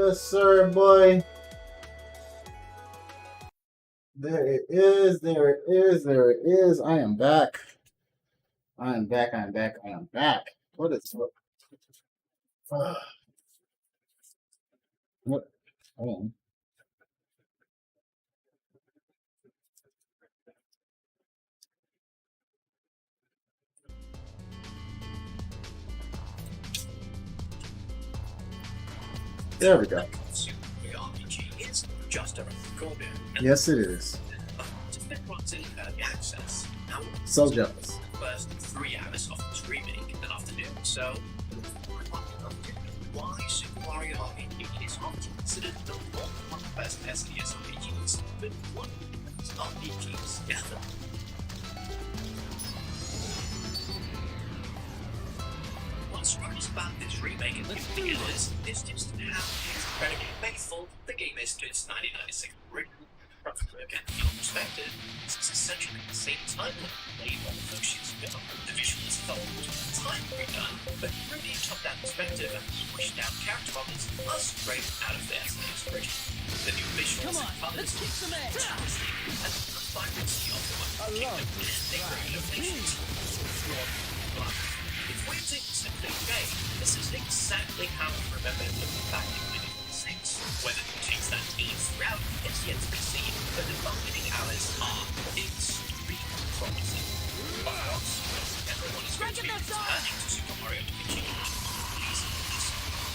Yes, sir, boy. There it is. There it is. There it is. I am back. I am back. I am back. I am back. What is what? Oh, there we go. RPG is just around the corner. Yes, it is. Just been brought in early access. Now, So jealous. the first 3 hours of the streaming an afternoon, so why Super Mario RPG is often considered not one of the best SNES RPGs, but one of the best RPGs ever. What's right about this remake and new beginners is just how incredibly faithful the game is to its 1996 original. From your perspective, this is essentially the same timeline played on the functions go. The visuals followed time redone, but really top-down perspective and squished-down character models are straight out of the SNES original. The new visuals and colors are fantastic, and the vibrancy of the Mushroom Kingdom and neighboring locations if we take simply J, this is exactly how I remember looking back in the 6. Whether it takes that ease route is yet to be seen, but the opening hours are extremely promising. Of course, everyone is going to be returning to Super Mario RPG. These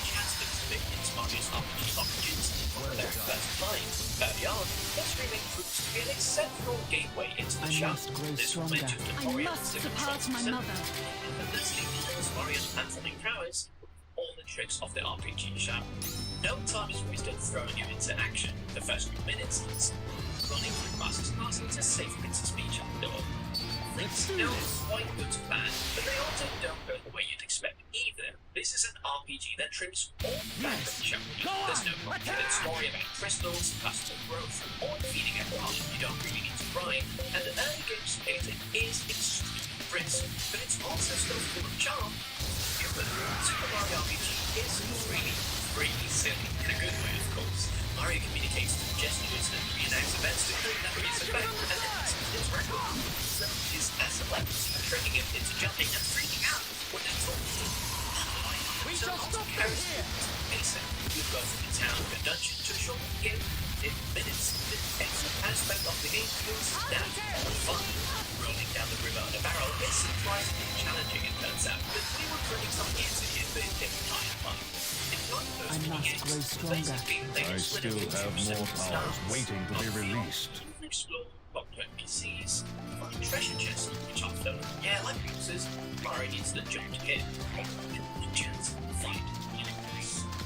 chance to experience Mario's RPG origins for the very first time. Early on, this remake proves to be an exceptional gateway into the genre. This momentum to Mario surpass my mother. Mario's platforming prowess, all the tricks of the RPG genre. No time is wasted throwing you into action. The first few minutes is running through Master's Castle to save Princess Peach at the door. Things don't quite go to plan, but they also don't go the way you'd expect either. This is an RPG that trims all back of the genre. There's no complicated story about crystals, personal growth, or defeating everyone you don't really need to grind, and the early game's pacing is extremely brisk, but it's also still full of charm. Super Mario RPG is really silly, in a good way of course. Mario communicates through gestures and reenacts events to create memories effect, and then his record. So is as celebrity, tricking him into jumping and freaking out when they talk to him. We shall stop here! Basic, you go from the town to a dungeon to a short game in minutes. The excellent aspect of the game feels now fun. Rolling down the river on a barrel is surprisingly challenging, it turns out, but we were putting some easy in the time fun. I must grow stronger. I still have more powers waiting to be released. Explore popular NPCs, find treasure chests, which are filled with like uses, Mario needs to jump to hit, chance, fight,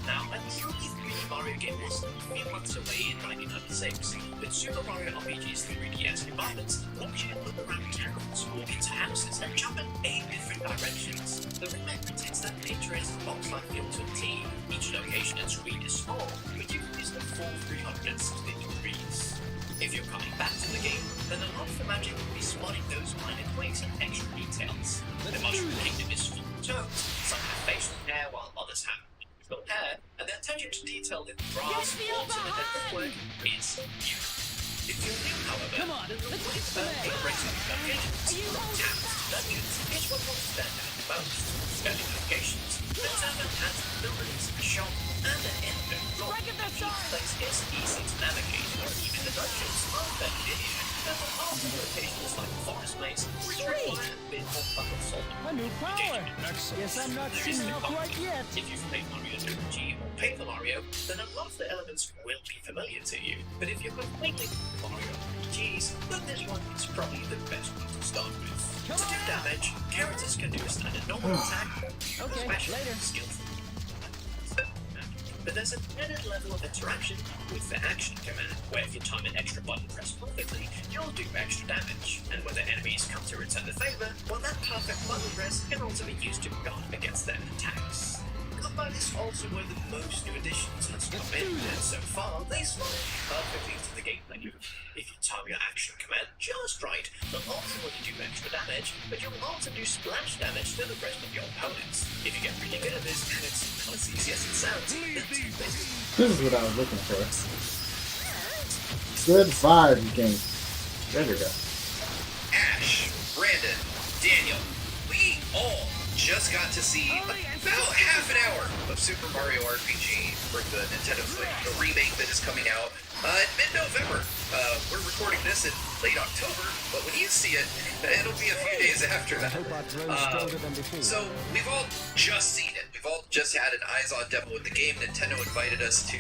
Now, a truly 3D Mario game was a few months away in 1996, but Super Mario RPG's 3DS environments launch you to look around towns, walk into houses, and jump in 8 different directions. The remake takes that picturesque box-like feel to a T. Each location and screen is small, but you can use the full 360 degrees. If you're coming back to the game, then a lot of the magic will be spotting those minor quakes and extra details. The Mushroom Kingdom is full of toads, some have facial hair while others have beautiful hair, and their attention to detail in grass, water, and brickwork is beautiful. If you're new, however, then the way the breaks up locations, from towns to dungeons, is what will stand out the most. Early locations, the town has buildings, a shop, and an end floor. Each place is easy to navigate, or even the dungeons are fairly linear. There are also locations like Forest Maze, which require a bit more puzzle solving. A new power! Guess I'm not seeing up right yet. If you've played Mario RPG or Paper Mario, then a lot of the elements will be familiar to you. But if you're completely Mario RPGs, then this one is probably the best one to start with. To do damage, characters can do a standard normal attack, or special skills. But there's an added level of interaction with the action command, where if you time an extra button pressed perfectly, you'll do extra damage. And when the enemies come to return the favor, well, that perfect button press can also be used to guard against their attacks. Combat is also where the most new additions has come in, and so far, they slide perfectly into the gameplay loop. If you time your action command just right, will ultimately do extra damage, but you will also do splash damage to the rest of your opponents. If you get really good at this, and it's not as easy as it sounds, This is what I was looking for. Good vibe game. There we go. Ash, Brandon, Daniel, we all just got to see about half an hour of Super Mario RPG for the Nintendo Switch, the remake that is coming out in mid-November. We're recording this in late October, but when you see it, it'll be a few days after that. So we've all just seen it. We've all just had an eyes-on demo of the game. Nintendo invited us to,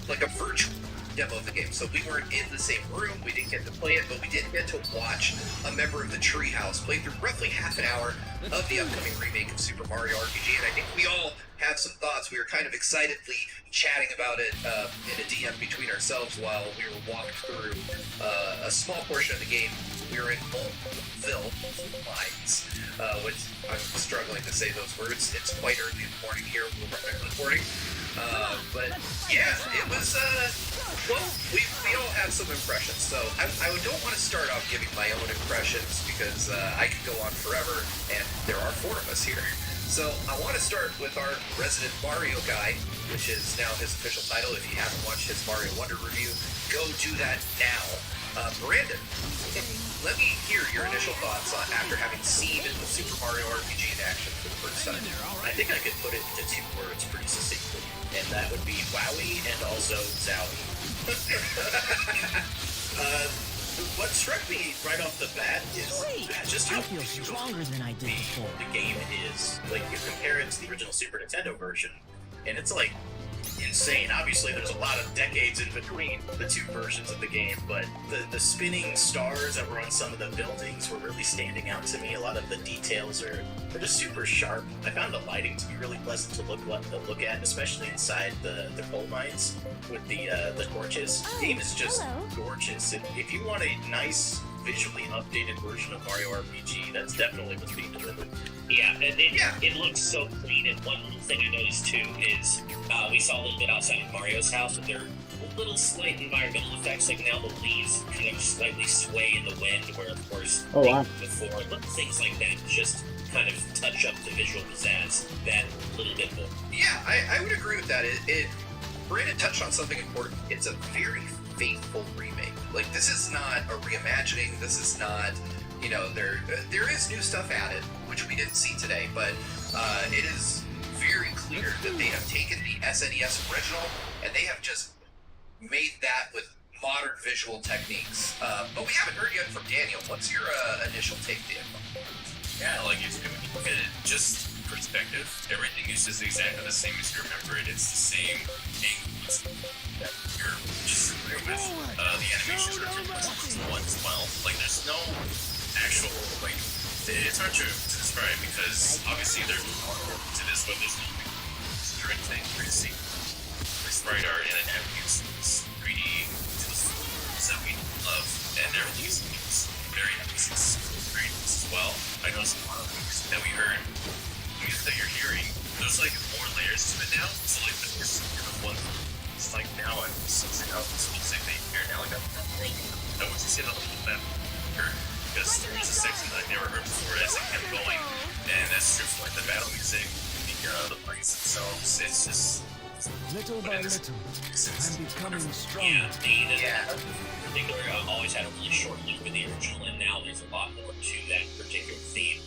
like a virtual demo of the game. So we weren't in the same room, we didn't get to play it, but we did get to watch a member of the Treehouse play through roughly half an hour of the upcoming remake of Super Mario RPG, and I think we all have some thoughts. We were kind of excitedly chatting about it in a DM between ourselves while we were walked through a small portion of the game. We were in Moleville Mines, which I'm struggling to say those words. It's quite early in the morning here when we're recording. But yeah, it was, well, we all have some impressions, so I don't want to start off giving my own impressions because I could go on forever, and there are 4 of us here. So I want to start with our resident Mario guy, which is now his official title. If you haven't watched his Mario Wonder review, go do that now. Brandon, let me hear your initial thoughts on after having seen the Super Mario RPG in action for the first time. I think I could put it into 2 words pretty succinctly, and that would be wowie and also zowie. What struck me right off the bat is just how stronger than I did before. The game is. Like, you compare it to the original Super Nintendo version, and it's like insane. Obviously, there's a lot of decades in between the 2 versions of the game, but the spinning stars that were on some of the buildings were really standing out to me. A lot of the details are just super sharp. I found the lighting to be really pleasant to look at, especially inside the coal mines with the torches. The game is just gorgeous. If you want a nice, visually updated version of Mario RPG, that's definitely what's being delivered. Yeah, it looks so clean. And one little thing I noticed too is we saw a little bit outside of Mario's house that there are little slight environmental effects. Like now the leaves kind of slightly sway in the wind, where of course before little things like that just kind of touch up the visual pizzazz that little bit more. Yeah, I would agree with that. Brandon touched on something important. It's a very faithful remake. Like, this is not a reimagining. This is not, you know, there is new stuff added, which we didn't see today, but it is very clear that they have taken the SNES original and they have just made that with modern visual techniques. But we haven't heard yet from Daniel. What's your initial take, Daniel? Yeah, like if you look at it just perspective, everything is just exactly the same as you remember it. It's the same angles that you're just familiar with. The animations are the one as well. Like there's no actual like it's hard to describe because obviously there's more to this, but there's no or anything for you to see. The sprite art and it has these 3D tools that we love, and everything is very nice. It's very nice as well. I noticed a lot of things that we heard, music that you're hearing, there's like more layers to it now. So like the first one, it's like now I'm sensing out this music that you hear now. Like I was just in a little bit because there's a section that I never heard before as it kept going, and that's just like the battle music, the plays themselves. It's just little by little, I'm becoming stronger. Yeah, in particular, I've always had a really short loop with the original, and now there's a lot more to that particular theme.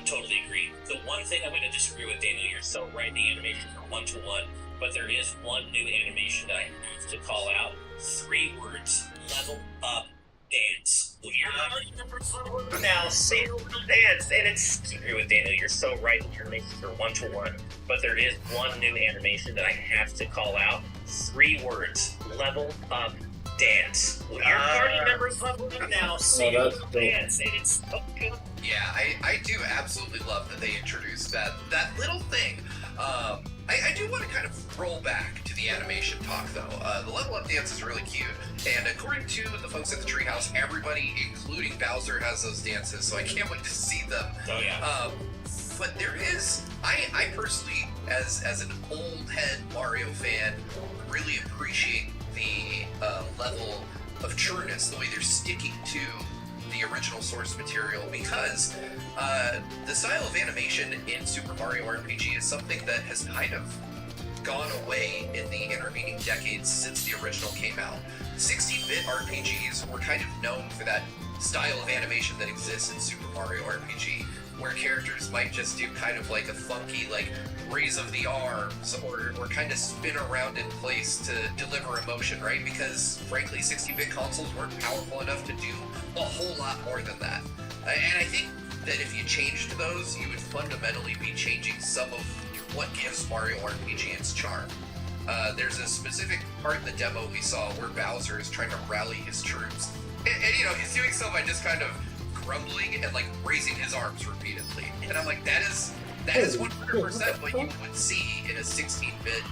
Totally agree. The one thing I'm going to disagree with, Daniel, you're so right, the animations are 1-to-1, but there is one new animation that I have to call out. 3 words: level up, dance. You're now say dance, and it's. I agree with Daniel, you're so right, the animations are 1-to-1, but there is one new animation that I have to call out. 3 words: level up, dance. Your party members level up now, say dance, and it's so good. Yeah, I do absolutely love that they introduced that little thing. I do want to kind of roll back to the animation talk, though. The level up dance is really cute, and according to the folks at the Treehouse, everybody, including Bowser, has those dances, so I can't wait to see them. Oh, yeah. But there is, I personally, as an old head Mario fan, really appreciate the level of trueness, the way they're sticking to the original source material, because the style of animation in Super Mario RPG is something that has kind of gone away in the intervening decades since the original came out. 16-bit RPGs were kind of known for that style of animation that exists in Super Mario RPG, where characters might just do kind of like a funky, like, raise of the arms, or kind of spin around in place to deliver emotion, right? Because, frankly, 16-bit consoles weren't powerful enough to do a whole lot more than that. And I think that if you changed those, you would fundamentally be changing some of what gives Mario RPG its charm. There's a specific part in the demo we saw where Bowser is trying to rally his troops. And you know, he's doing so by just kind of grumbling and like raising his arms repeatedly. And I'm like, that is 100% what you would see in a 16-bit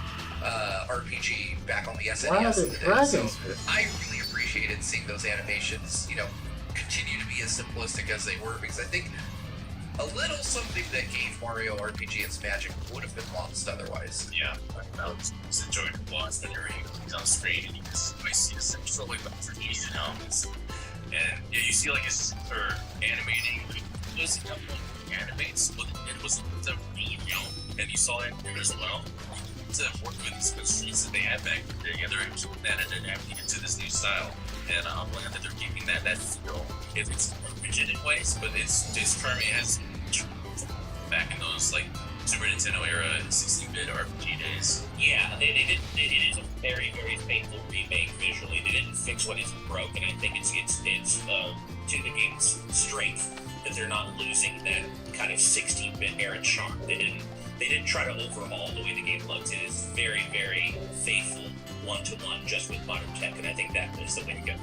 RPG back on the SNES. So I really appreciated seeing those animations, you know, continue to be as simplistic as they were, because I think a little something that gave Mario RPG its magic would have been lost otherwise. Yeah, I was enjoying the boss when you're on screen and you just might see this controlling for easy elements. And yeah, you see like it's her animating, those animates, but it was really real. And you saw it here as well. To work with these constraints that they had back together and keep that and adapting it to this new style. And I'm glad that they're keeping that feel. It's rigid in ways, but it's charming. It has back in those like Super Nintendo era 16-bit RPG days. Yeah, it is a very, very faithful remake visually. They didn't fix what is broken. I think it's to the game's strength that they're not losing that kind of 16-bit era charm. They didn't try to overhaul the way the game looks. It is very, very faithful one-to-one just with modern tech, and I think that is the way to go.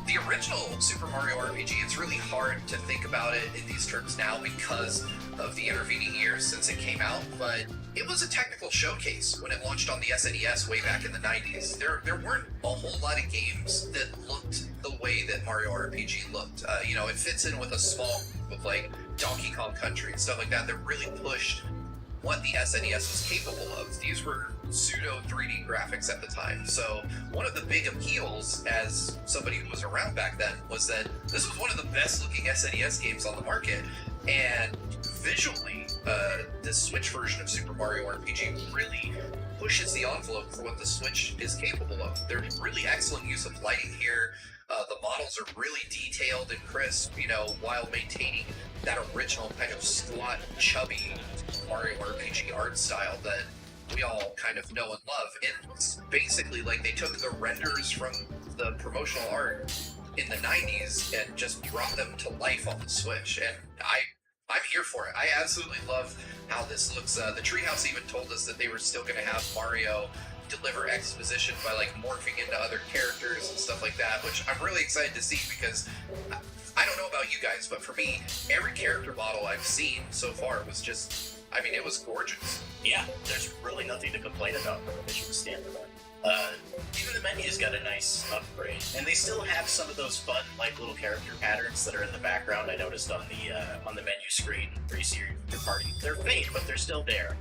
The original Super Mario RPG, it's really hard to think about it in these terms now because of the intervening years since it came out, but it was a technical showcase when it launched on the SNES way back in the 90s. There weren't a whole lot of games that looked the way that Mario RPG looked. You know, it fits in with a small group of like Donkey Kong Country and stuff like that that really pushed what the SNES was capable of. These were pseudo 3D graphics at the time. So one of the big appeals as somebody who was around back then was that this was one of the best looking SNES games on the market. And visually, the Switch version of Super Mario RPG really pushes the envelope for what the Switch is capable of. There's really excellent use of lighting here. The models are really detailed and crisp, you know, while maintaining that original kind of squat, chubby Mario RPG art style that we all kind of know and love. And it's basically like they took the renders from the promotional art in the 90s and just brought them to life on the Switch. And I'm here for it. I absolutely love how this looks. The Treehouse even told us that they were still going to have Mario deliver exposition by like morphing into other characters and stuff like that, which I'm really excited to see because I don't know about you guys, but for me, every character model I've seen so far was just, I mean, it was gorgeous. Yeah, there's really nothing to complain about from a visual standpoint. Even the menu's got a nice upgrade, and they still have some of those fun, like little character patterns that are in the background. I noticed on the menu screen where you see your party. They're faint, but they're still there,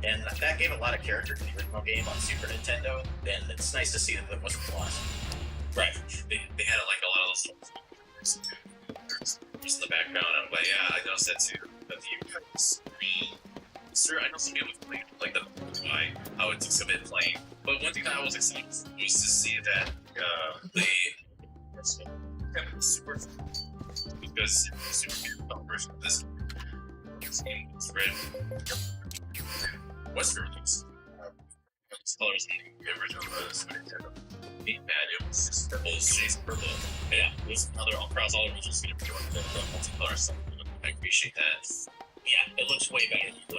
and that gave a lot of character to the original game on Super Nintendo. And it's nice to see that that wasn't lost. Right. They had like a lot of those just in the background. I'm like, yeah, I noticed that too. But the screen. Sure, I know some people played like the UI, how it took a bit playing. But one thing that I was excited was to see that they kept super because super version of this game was read Western release. Colors in the original Super Nintendo. Being bad, it was just the whole chase purple. Yeah, it was another across all originals going to be the multicolor stuff. I appreciate that. Yeah, it looks way better.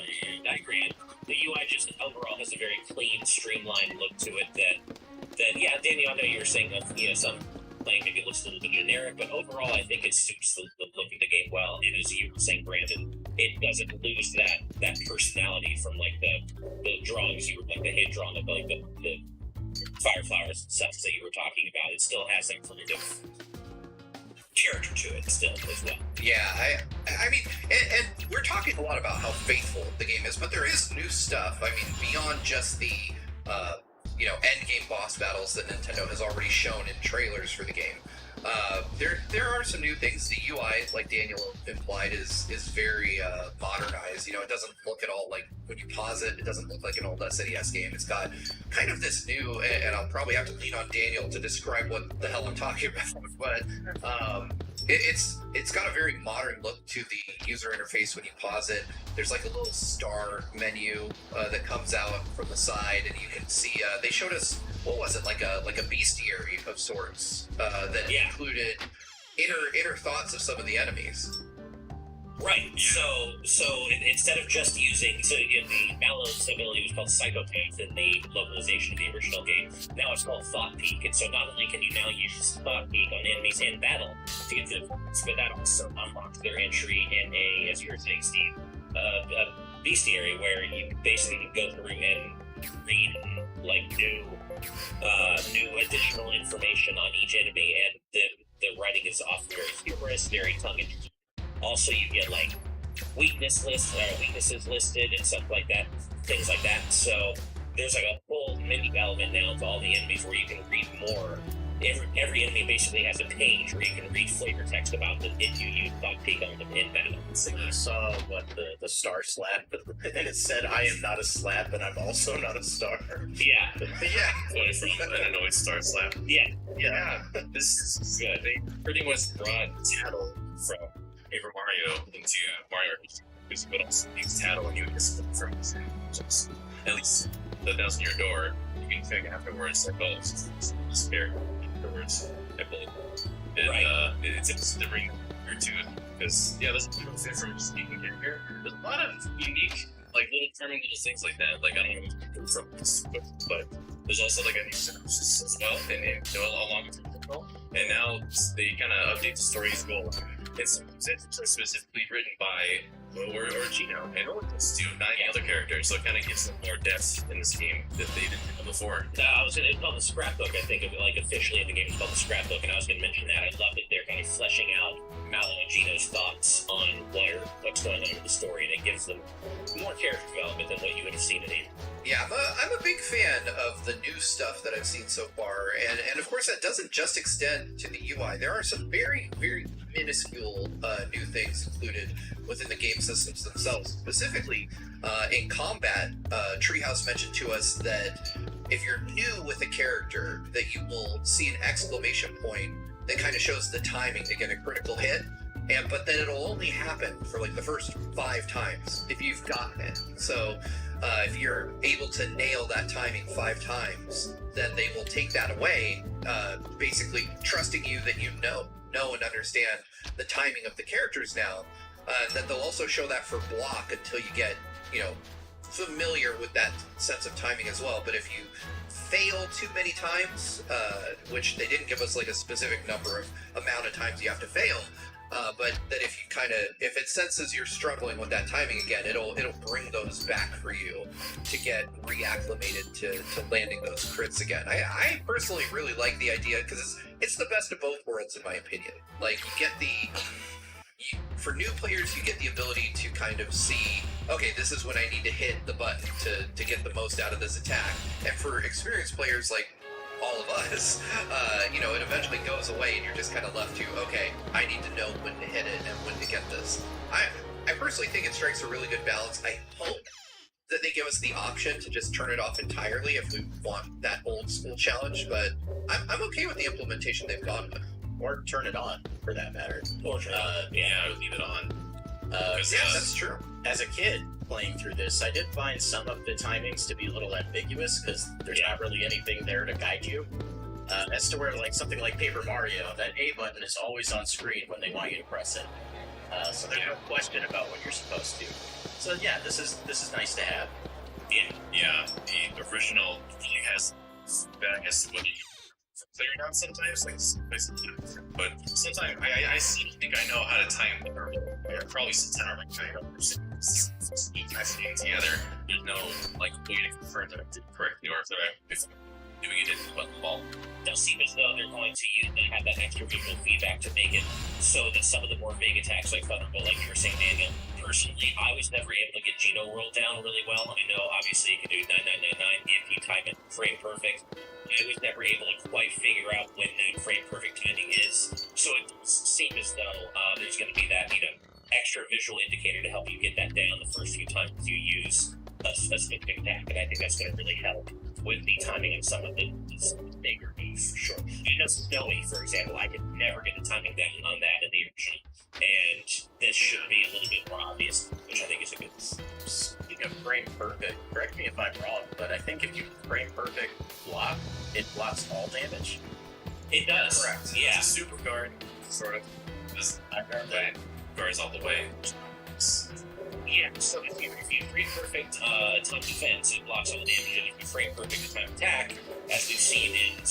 I agree. The UI just overall has a very clean, streamlined look to it. That yeah, Daniel, I know you were saying that some playing maybe looks a little bit generic, but overall I think it suits the look of the game well. And as you were saying, Brandon, it doesn't lose that personality from like the drawings you were like the head drawing of like the fire flowers and stuff that you were talking about. It still has that kind of character to it still as well. Yeah, I mean, and we're talking a lot about how faithful the game is, but there is new stuff. I mean, beyond just the end game boss battles that Nintendo has already shown in trailers for the game. There are some new things. The UI, like Daniel implied, is very modernized. It doesn't look at all like, when you pause it, it doesn't look like an old SNES game. It's got kind of this new, and I'll probably have to lean on Daniel to describe what the hell I'm talking about, but it's got a very modern look to the user interface when you pause it. There's like a little star menu that comes out from the side, and you can see they showed us, what was it, like a bestiary of sorts that included inner thoughts of some of the enemies. Right. So instead of just using, in the Mallow's ability was called Psychopath in the localization of the original game. Now it's called Thought Peak, and so not only can you now use Thought Peak on enemies in battle to get to the points, but that also unlocks their entry in a, as you were saying, Steve, a bestiary where you basically can go through and read like new additional information on each enemy, and the writing is often very humorous, very tongue-in-cheek. Also, you get like weaknesses listed and stuff like that, things like that. So there's like a whole menu element now to all the enemies where you can read more. Every enemy basically has a page where you can read flavor text about them if you use Thought Peak on them in battle. So you saw the star slap, and it said, "I am not a slap, and I'm also not a star." Yeah. Yeah. I don't know what Star Slap. Yeah. This is good. They pretty much brought Tattle from Paper Mario into Mario RPG, but also things Tattle and you just from just at least that was near your door. You can think afterwards, like, oh, it's despair afterwards, I believe. And Right. It's interesting to bring here too, because there's a little thing from just speaking here. There's a lot of unique, like little charming little things like that. Like, I don't know where it's from this, but there's also like a new synopsis as well, and along with it, and now they kind of update the story as well. It's specifically written by or Gino, and it's not any other characters, so it kind of gives them more depth in this game that they didn't have before. It's called the Scrapbook, I think. Like, officially in the game, it's called the Scrapbook, and I was going to mention that. I love that they're kind of fleshing out Mallow and Gino's thoughts on what's going on in the story, and it gives them more character development than what you would have seen in it. Yeah, I'm a big fan of the new stuff that I've seen so far, and of course that doesn't just extend to the UI. There are some very, very minuscule new things included within the game systems themselves. Specifically, in combat, Treehouse mentioned to us that if you're new with a character, that you will see an exclamation point that kind of shows the timing to get a critical hit, but then it'll only happen for like the first 5 times if you've gotten it. So if you're able to nail that timing 5 times, then they will take that away, basically trusting you that you know and understand the timing of the characters now. Then they'll also show that for block until you get, familiar with that sense of timing as well. But if you fail too many times, which they didn't give us like a specific amount of times you have to fail, but that if it senses you're struggling with that timing again, it'll bring those back for you to get reacclimated to landing those crits again. I personally really like the idea because it's the best of both worlds in my opinion. Like, for new players, you get the ability to kind of see, okay, this is when I need to hit the button to get the most out of this attack. And for experienced players like all of us, it eventually goes away and you're just kind of left to, okay, I need to know when to hit it and when to get this. I personally think it strikes a really good balance. I hope that they give us the option to just turn it off entirely if we want that old school challenge, but I'm okay with the implementation they've gone with. Or turn it on, for that matter. I would leave it on. That's true. As a kid playing through this, I did find some of the timings to be a little ambiguous because there's not really anything there to guide you. As to where, like, something like Paper Mario, that A button is always on screen when they want you to press it. So there's no question about what you're supposed to do. So yeah, this is nice to have. Yeah, the original really has, I guess, what you figuring out sometimes, but sometimes I think I know how to time the probably since I don't kind of together. There's no like way to confirm that I did correctly or if doing it in the ball. Does seem as though they're going to have that extra visual feedback to make it so that some of the more vague attacks like Thunderbolt, like you were saying, Daniel, personally, I was never able to get Geno rolled down really well. I know, obviously, you can do 9999 if you time it frame perfect. I was never able to quite figure out when that frame perfect timing is. So it seems as though there's going to be that, extra visual indicator to help you get that down the first few times you use a specific attack. And I think that's going to really help with the timing of some of the bigger moves, for sure. Snowy, for example, I could never get the timing down on that in the original. And this should be a little bit more obvious, which I think is a good. Speaking of frame perfect, correct me if I'm wrong, but I think if you frame perfect block, it blocks all damage. It does. Correct. Yeah. It's a super guard, sort of. I've heard that guards all the way. Yeah, so if you frame perfect time defense, it blocks all the damage, and if you frame perfect time attack, as we've seen in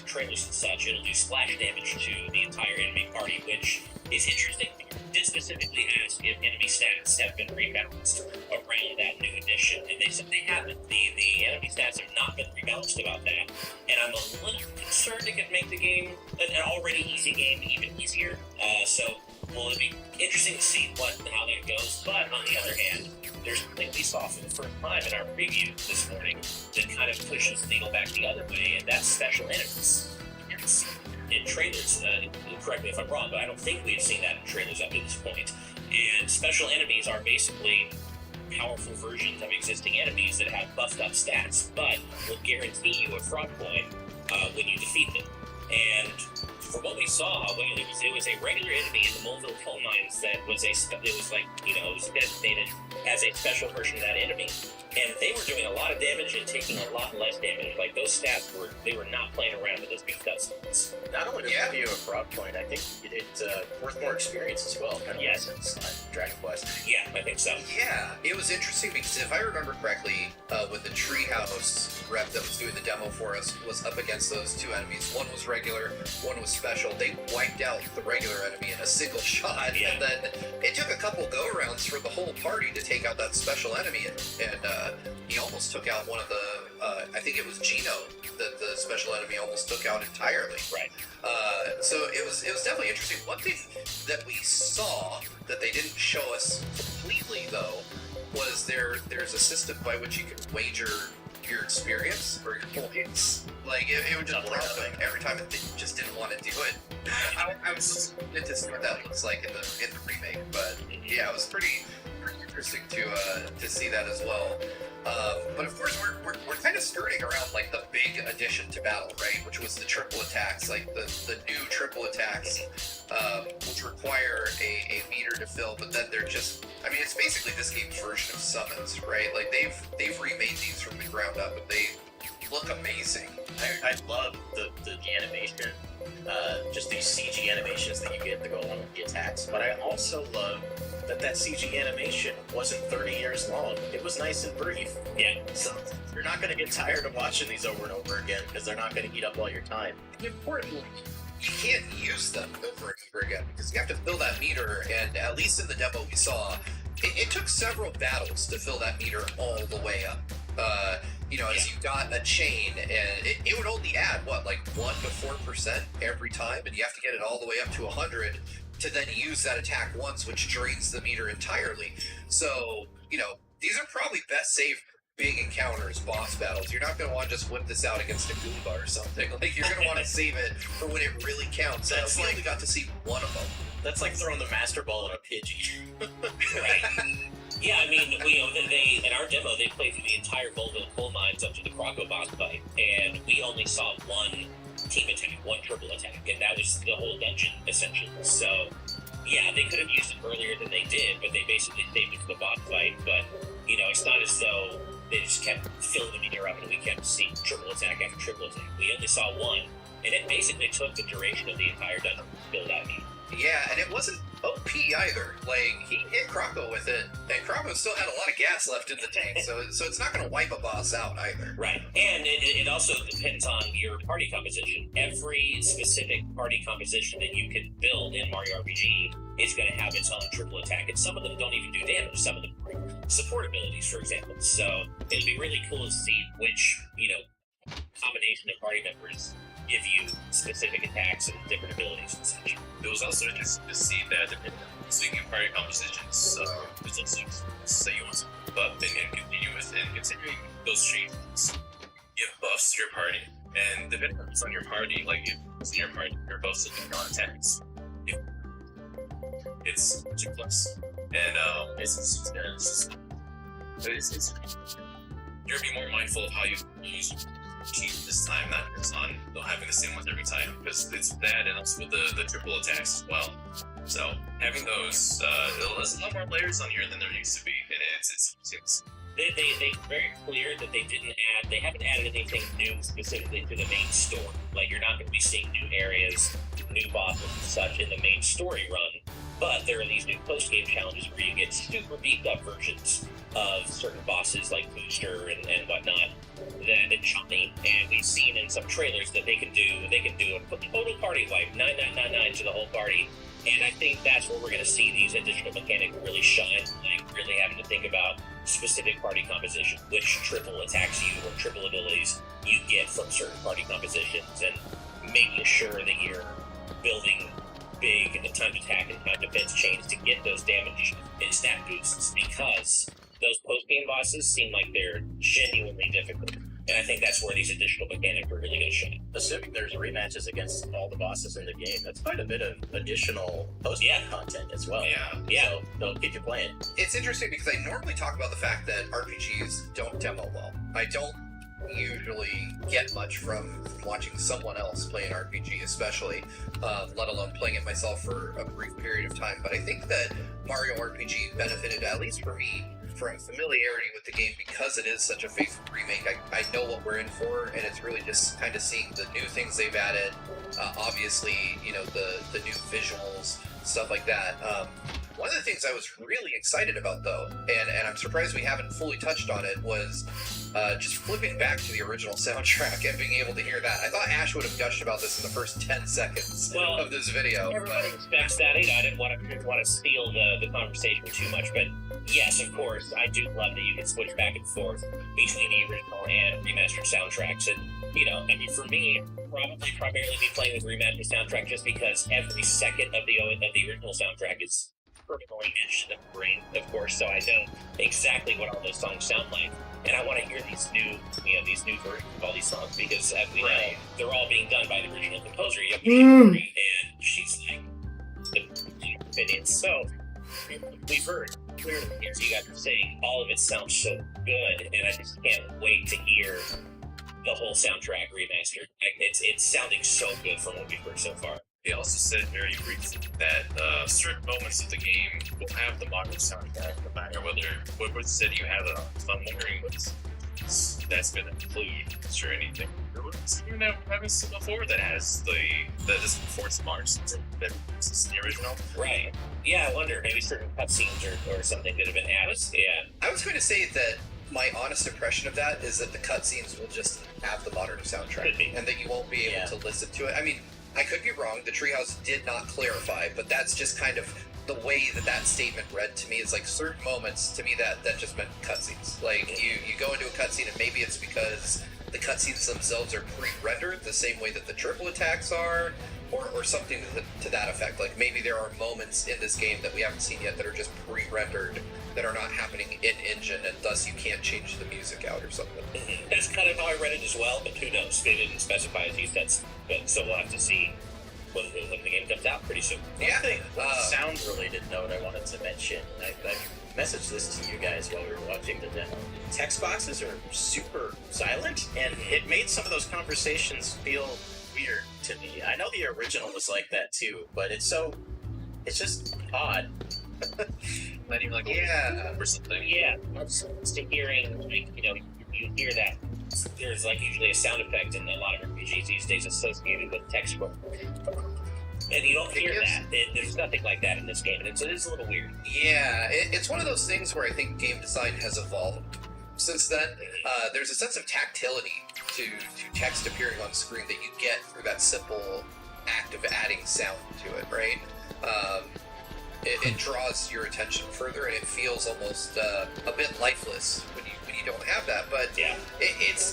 trailers and such, it'll do splash damage to the entire enemy party, which is interesting. You did specifically ask if enemy stats have been rebalanced around that new addition, and they said they haven't. The enemy stats have not been rebalanced about that, and I'm a little concerned it could make the game, an already easy game, even easier. So well, it'd be interesting to see how that goes. But on the other hand, there's something we saw for the first time in our preview this morning that kind of pushes the needle back the other way, and that's special enemies. It's in trailers, correct me if I'm wrong, but I don't think we've seen that in trailers up to this point. And special enemies are basically powerful versions of existing enemies that have buffed up stats, but will guarantee you a fraud point when you defeat them. And from what we saw, it was a regular enemy in the Moleville coal mines that was it was designated as a special version of that enemy, and they were doing a lot of damage and taking a lot less damage. Like those stats were not playing around with those big cutscenes. Not only does it give you a fraud point, I think it's worth more experience as well. Kind of Yes. Dragon Quest. Yeah, I think so. Yeah, it was interesting because if I remember correctly, when the Treehouse rep that was doing the demo for us was up against those two enemies, one was regular, one was special. They wiped out the regular enemy in a single shot, Yeah. and then it took a couple go-arounds for the whole party to take out that special enemy, and he almost took out one of the, I think it was Geno, that the special enemy almost took out entirely. Right. So it was definitely interesting. One thing that we saw that they didn't show us completely though was there's a system by which you can wager your experience or your points. Like it would just drop every time it just didn't want to do it. I was interested to see what that looks like in the remake, but yeah, it was pretty interesting to see that as well. But of course, we're kind of skirting around like the big addition to battle, right? Which was the triple attacks, like the new triple attacks, which require a meter to fill. But then they're just, I mean, it's basically this game's version of summons, right? Like they've remade these from the ground up, and they look amazing. I love the animation, just these CG animations that you get to go along with the attacks. But I also love that CG animation wasn't 30 years long. It was nice and brief. Yeah. So you're not going to get tired of watching these over and over again because they're not going to eat up all your time. And importantly, you can't use them over and over again because you have to fill that meter, and at least in the demo we saw, it took several battles to fill that meter all the way up. As you got a chain, and it would only add, like 1 to 4% every time, and you have to get it all the way up to 100 to then use that attack once, which drains the meter entirely. So, these are probably best saved big encounters, boss battles. You're not going to want to just whip this out against a Goomba or something. Like, you're going to want to save it for when it really counts. That's We like- only got to see one of them. That's like throwing the Master Ball in a Pidgey. Right. Yeah, I mean, they in our demo they played through the entire Moleville coal mines up to the Croco boss fight, and we only saw one team attack, one triple attack, and that was the whole dungeon essentially. So, yeah, they could have used it earlier than they did, but they basically saved it for the boss fight. But it's not as though they just kept filling the meter up and we kept seeing triple attack after triple attack. We only saw one, and it basically took the duration of the entire dungeon to build that meter. Yeah, and it wasn't OP either. Like, he hit Croco with it, and Croco still had a lot of gas left in the tank, so it's not going to wipe a boss out either. Right, and it also depends on your party composition. Every specific party composition that you can build in Mario RPG is going to have its own triple attack, and some of them don't even do damage. Some of them are support abilities, for example. So it'd be really cool to see which combination of party members give you specific attacks and different abilities and such. It was also interesting to see that speaking of party compositions, resistance, say you want to, but then continuous and considering those changes give buffs to your party, and depending on what's on your party, like if it's in your party, your buffs will on attacks. It's 2+, and it's you're gonna be more mindful of how you use cheat this time, not just on having the same ones every time, because it's that and also with the triple attacks as well. So having those, there's a lot more layers on here than there used to be, and it's They very clear that they haven't added anything new specifically to the main story. Like, you're not going to be seeing new areas, new bosses and such in the main story run, but there are these new post-game challenges where you get super beefed up versions of certain bosses like Booster and whatnot, that and Johnny, and we've seen in some trailers that they can do a total party wipe, 9999 to the whole party. And I think that's where we're going to see these additional mechanics really shine, like really having to think about specific party composition, which triple attacks you or triple abilities you get from certain party compositions, and making sure that you're building big time to attack and time defense chains to get those damage and stat boosts, because those post-game bosses seem like they're genuinely difficult. And I think that's where these additional mechanics are really going to shine. Assuming there's rematches against all the bosses in the game, that's quite a bit of additional post-game content as well. Yeah. So they'll keep you playing. It's interesting because I normally talk about the fact that RPGs don't demo well. I don't usually get much from watching someone else play an RPG, especially, let alone playing it myself for a brief period of time. But I think that Mario RPG benefited, at least for me, from familiarity with the game because it is such a faithful remake. I know what we're in for, and it's really just kind of seeing the new things they've added. Obviously, you know, the new visuals, stuff like that. One of the things I was really excited about, though, and I'm surprised we haven't fully touched on it, was just flipping back to the original soundtrack and being able to hear that. I thought Ash would have gushed about this in the first 10 seconds of this video. Everybody expects that. You know, I didn't want to steal the conversation too much, but yes, of course, I do love that you can switch back and forth between the original and remastered soundtracks. And, you know, I mean, for me, probably primarily be playing with remastered soundtrack just because every second of the original soundtrack is permanently etched in the brain, of course, so I know exactly what all those songs sound like. And I want to hear these new versions of all these songs, because as we know, they're all being done by the original composer, and she's like the opinion. So we've heard clearly, as you guys are saying, all of it sounds so good, and I just can't wait to hear the whole soundtrack remastered. It's sounding so good from what we've heard so far. He also said very briefly that certain moments of the game will have the modern soundtrack, no matter what city you have it on. So I'm wondering what that's going to include. Sure, anything. You know, haven't seen before that has that is before it's modern soundtrack that is the original. Right. Yeah, I wonder, maybe certain cutscenes or something could have been added. Yeah. I was going to say that my honest impression of that is that the cutscenes will just have the modern soundtrack, and that you won't be able to listen to it. I mean, I could be wrong. The Treehouse did not clarify, but that's just kind of the way that statement read to me. Is like certain moments to me that just meant cutscenes. Like you go into a cutscene, and maybe it's because the cutscenes themselves are pre-rendered the same way that the triple attacks are, or something to that effect. Like maybe there are moments in this game that we haven't seen yet that are just pre-rendered, that are not happening in engine, and thus you can't change the music out or something. That's kind of how I read it as well, but who knows? They didn't specify as you said, but so we'll have to see when the game comes out pretty soon. Sound-related note I wanted to mention. I messaged this to you guys while we were watching the demo. Text boxes are super silent, and it made some of those conversations feel weird to me. I know the original was like that too, but it's just odd. Not even like or something. Yeah, I'm so used to hearing, like, you know, you hear that there's like usually a sound effect in a lot of RPGs these days associated with text book. And you don't hear that. There's nothing like that in this game, and it is a little weird. Yeah, it's one of those things where I think game design has evolved since then. There's a sense of tactility to text appearing on screen that you get through that simple act of adding sound to it, right? It draws your attention further, and it feels almost a bit lifeless when you you don't have that. But Yeah.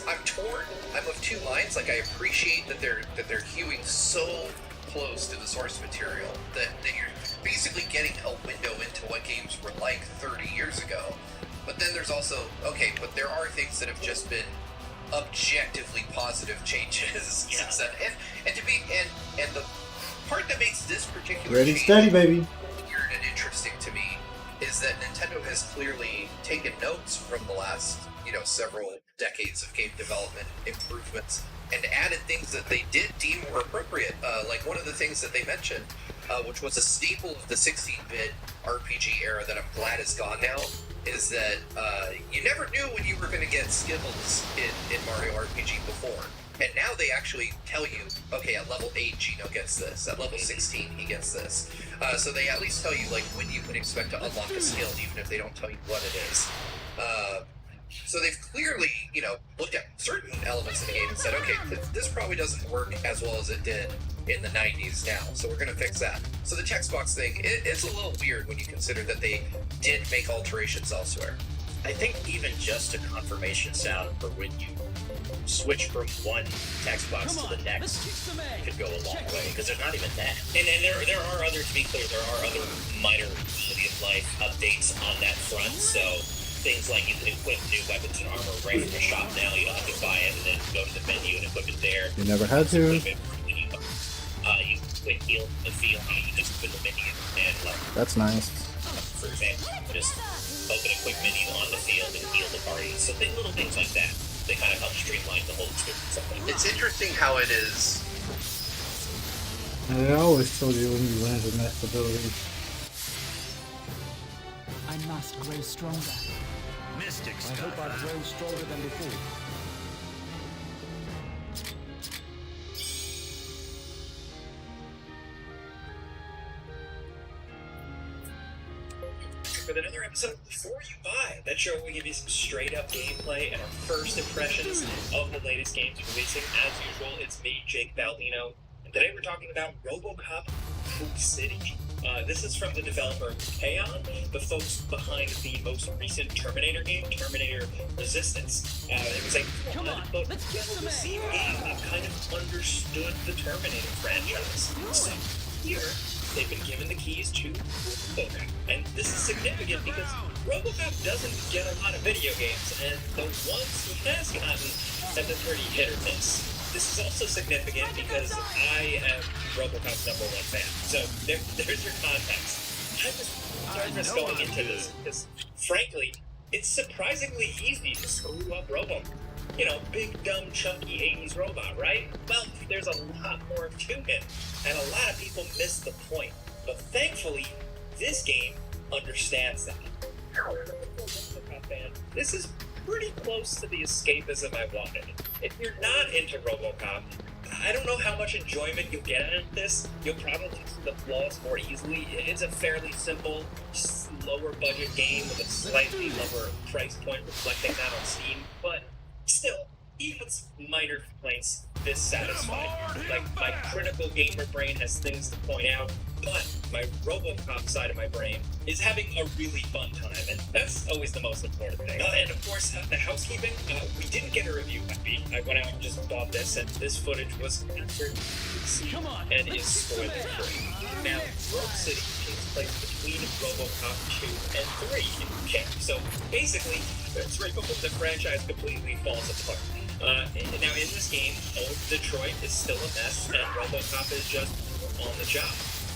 I'm torn. I'm of two minds. Like, I appreciate that they're hewing so close to the source material that you're basically getting a window into what games were like 30 years ago. But then there's also, okay, but there are things that have just been objectively positive changes since then. And the part that makes this particular Ready, change steady, baby. weird and interesting to me is that Nintendo has clearly taken notes from the last, several decades of game development improvements and added things that they did deem more appropriate. Like one of the things that they mentioned, which was a staple of the 16-bit RPG era that I'm glad is gone now, is that you never knew when you were going to get skills in Mario RPG before. And now they actually tell you, okay, at level 8, Gino gets this. At level 16, he gets this. So they at least tell you, like, when you can expect to unlock a skill, even if they don't tell you what it is. So they've clearly, looked at certain elements of the game and said, okay, this probably doesn't work as well as it did in the 90s now, so we're going to fix that. So the text box thing, it's a little weird when you consider that they did make alterations elsewhere. I think even just a confirmation sound for when you switch from one text box to the next could go a long way, because there's not even that. And there are other, to be clear, there are other minor quality of life updates on that front. So things like you can equip new weapons and armor right from the shop now. You don't have to buy it and then go to the menu and equip it there. You never had to. You quick heal the field. You just open the menu and That's nice. for example, just open a quick menu on the field and heal the party. So little things like that. They kind of help streamline the whole experience. It's interesting how it is. I always told you when you land in that ability. I must grow stronger. Mystics. I hope I grow stronger than before. With another episode of Before You Buy. That show will give you some straight up gameplay and our first impressions of the latest games releasing. As usual, it's me, Jake Baldino, and today we're talking about RoboCop Hoop City. This is from the developer Payon, the folks behind the most recent Terminator game, Terminator Resistance. It was a fun but well-received game that kind of understood the Terminator franchise. So here, they've been given the keys to RoboCop. And this is significant because RoboCop doesn't get a lot of video games, and the ones he has gotten have been pretty hit or miss. This is also significant because I am RoboCop's #1 fan. So there's your context. I was nervous going into this because, frankly, it's surprisingly easy to screw up RoboCop. Big, dumb, chunky 80s robot, right? Well, there's a lot more to him, and a lot of people miss the point. But thankfully, this game understands that. This is pretty close to the escapism I wanted. If you're not into RoboCop, I don't know how much enjoyment you'll get out of this. You'll probably see the flaws more easily. It's a fairly simple, lower budget game with a slightly lower price point, reflecting that on Steam, but still, even with minor complaints, this satisfied. Like, my critical gamer brain has things to point out, but my RoboCop side of my brain is having a really fun time, and that's always the most important thing. And of course, the housekeeping, we didn't get a review copy. I went out and just bought this, and this footage was captured and is spoiler-free. Now, Rogue City takes place between RoboCop 2 and 3. Okay, so basically, it's right before the franchise completely falls apart. Now, in this game, old Detroit is still a mess, and RoboCop is just on the job,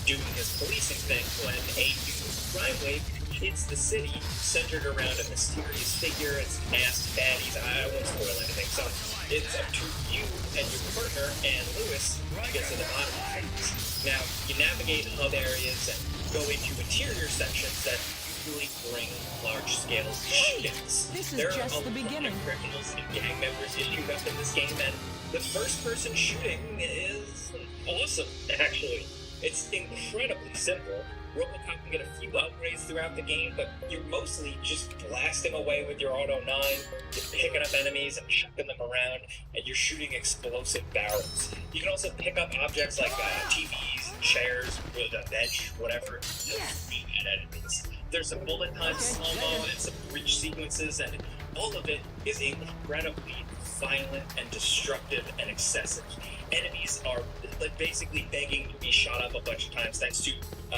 doing his policing thing when a new crime wave hits the city, centered around a mysterious figure. It's masked baddies. I won't spoil anything, so it's up to you and your partner and Lewis to get to the bottom of things. Now, you navigate hub areas and go into interior sections that usually bring large-scale shootouts. This is There just are the beginning. criminals and gang members issued up in this game, and the first-person shooting is awesome, actually. It's incredibly simple. RoboCop can get a few upgrades throughout the game, but you're mostly just blasting away with your Auto 9, you're picking up enemies and chucking them around, and you're shooting explosive barrels. You can also pick up objects like TVs, chairs, a bench, whatever, and shoot at enemies. There's some bullet time slow-mo and some breach sequences, and all of it is incredibly violent and destructive and excessive. Enemies are like basically begging to be shot up a bunch of times thanks to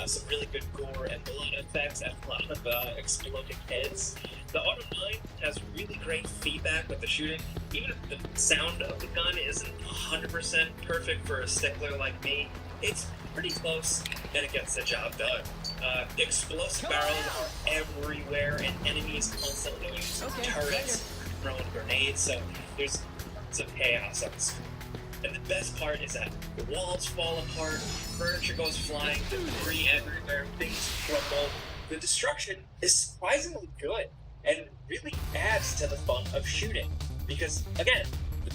some really good gore and blood effects and a lot of exploding heads. The Auto 9 has really great feedback with the shooting. Even if the sound of the gun isn't 100% perfect for a stickler like me, it's pretty close and it gets the job done. Explosive barrels are everywhere and enemies constantly use turrets, throwing grenades, so there's some chaos on the screen. And the best part is that the walls fall apart, furniture goes flying, debris everywhere, things crumble. The destruction is surprisingly good and really adds to the fun of shooting. Because, again,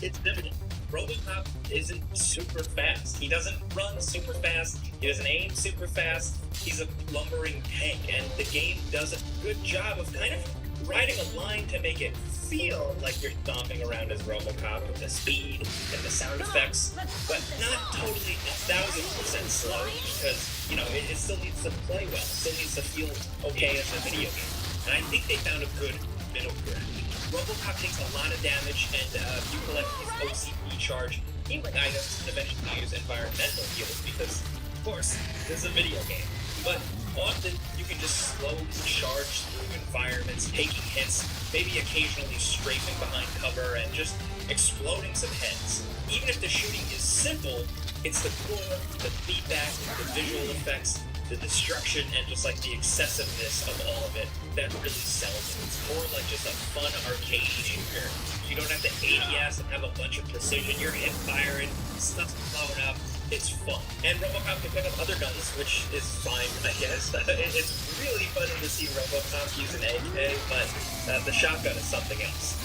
it's limited. RoboCop isn't super fast. He doesn't run super fast. He doesn't aim super fast. He's a lumbering tank, and the game does a good job of kind of riding a line to make it feel like you're stomping around as RoboCop with the speed and the sound effects, but not totally 1,000% slow because, you know, it still needs to play well, still needs to feel okay as a video game. And I think they found a good middle ground. RoboCop takes a lot of damage, and you collect his OCP charge, healing items, and eventually use environmental heals because, of course, this is a video game. But often you can just slowly charge through environments, taking hits, maybe occasionally strafing behind cover, and just exploding some heads. Even if the shooting is simple, it's the core, the feedback, the visual effects, the destruction, and just like the excessiveness of all of it that really sells it. It's more like just a fun arcade shooter. You don't have to ADS and have a bunch of precision. You're hip firing, stuff's blowing up. It's fun. And RoboCop can pick up other guns, which is fine, I guess. It's really funny to see RoboCop use an AK, but the shotgun is something else.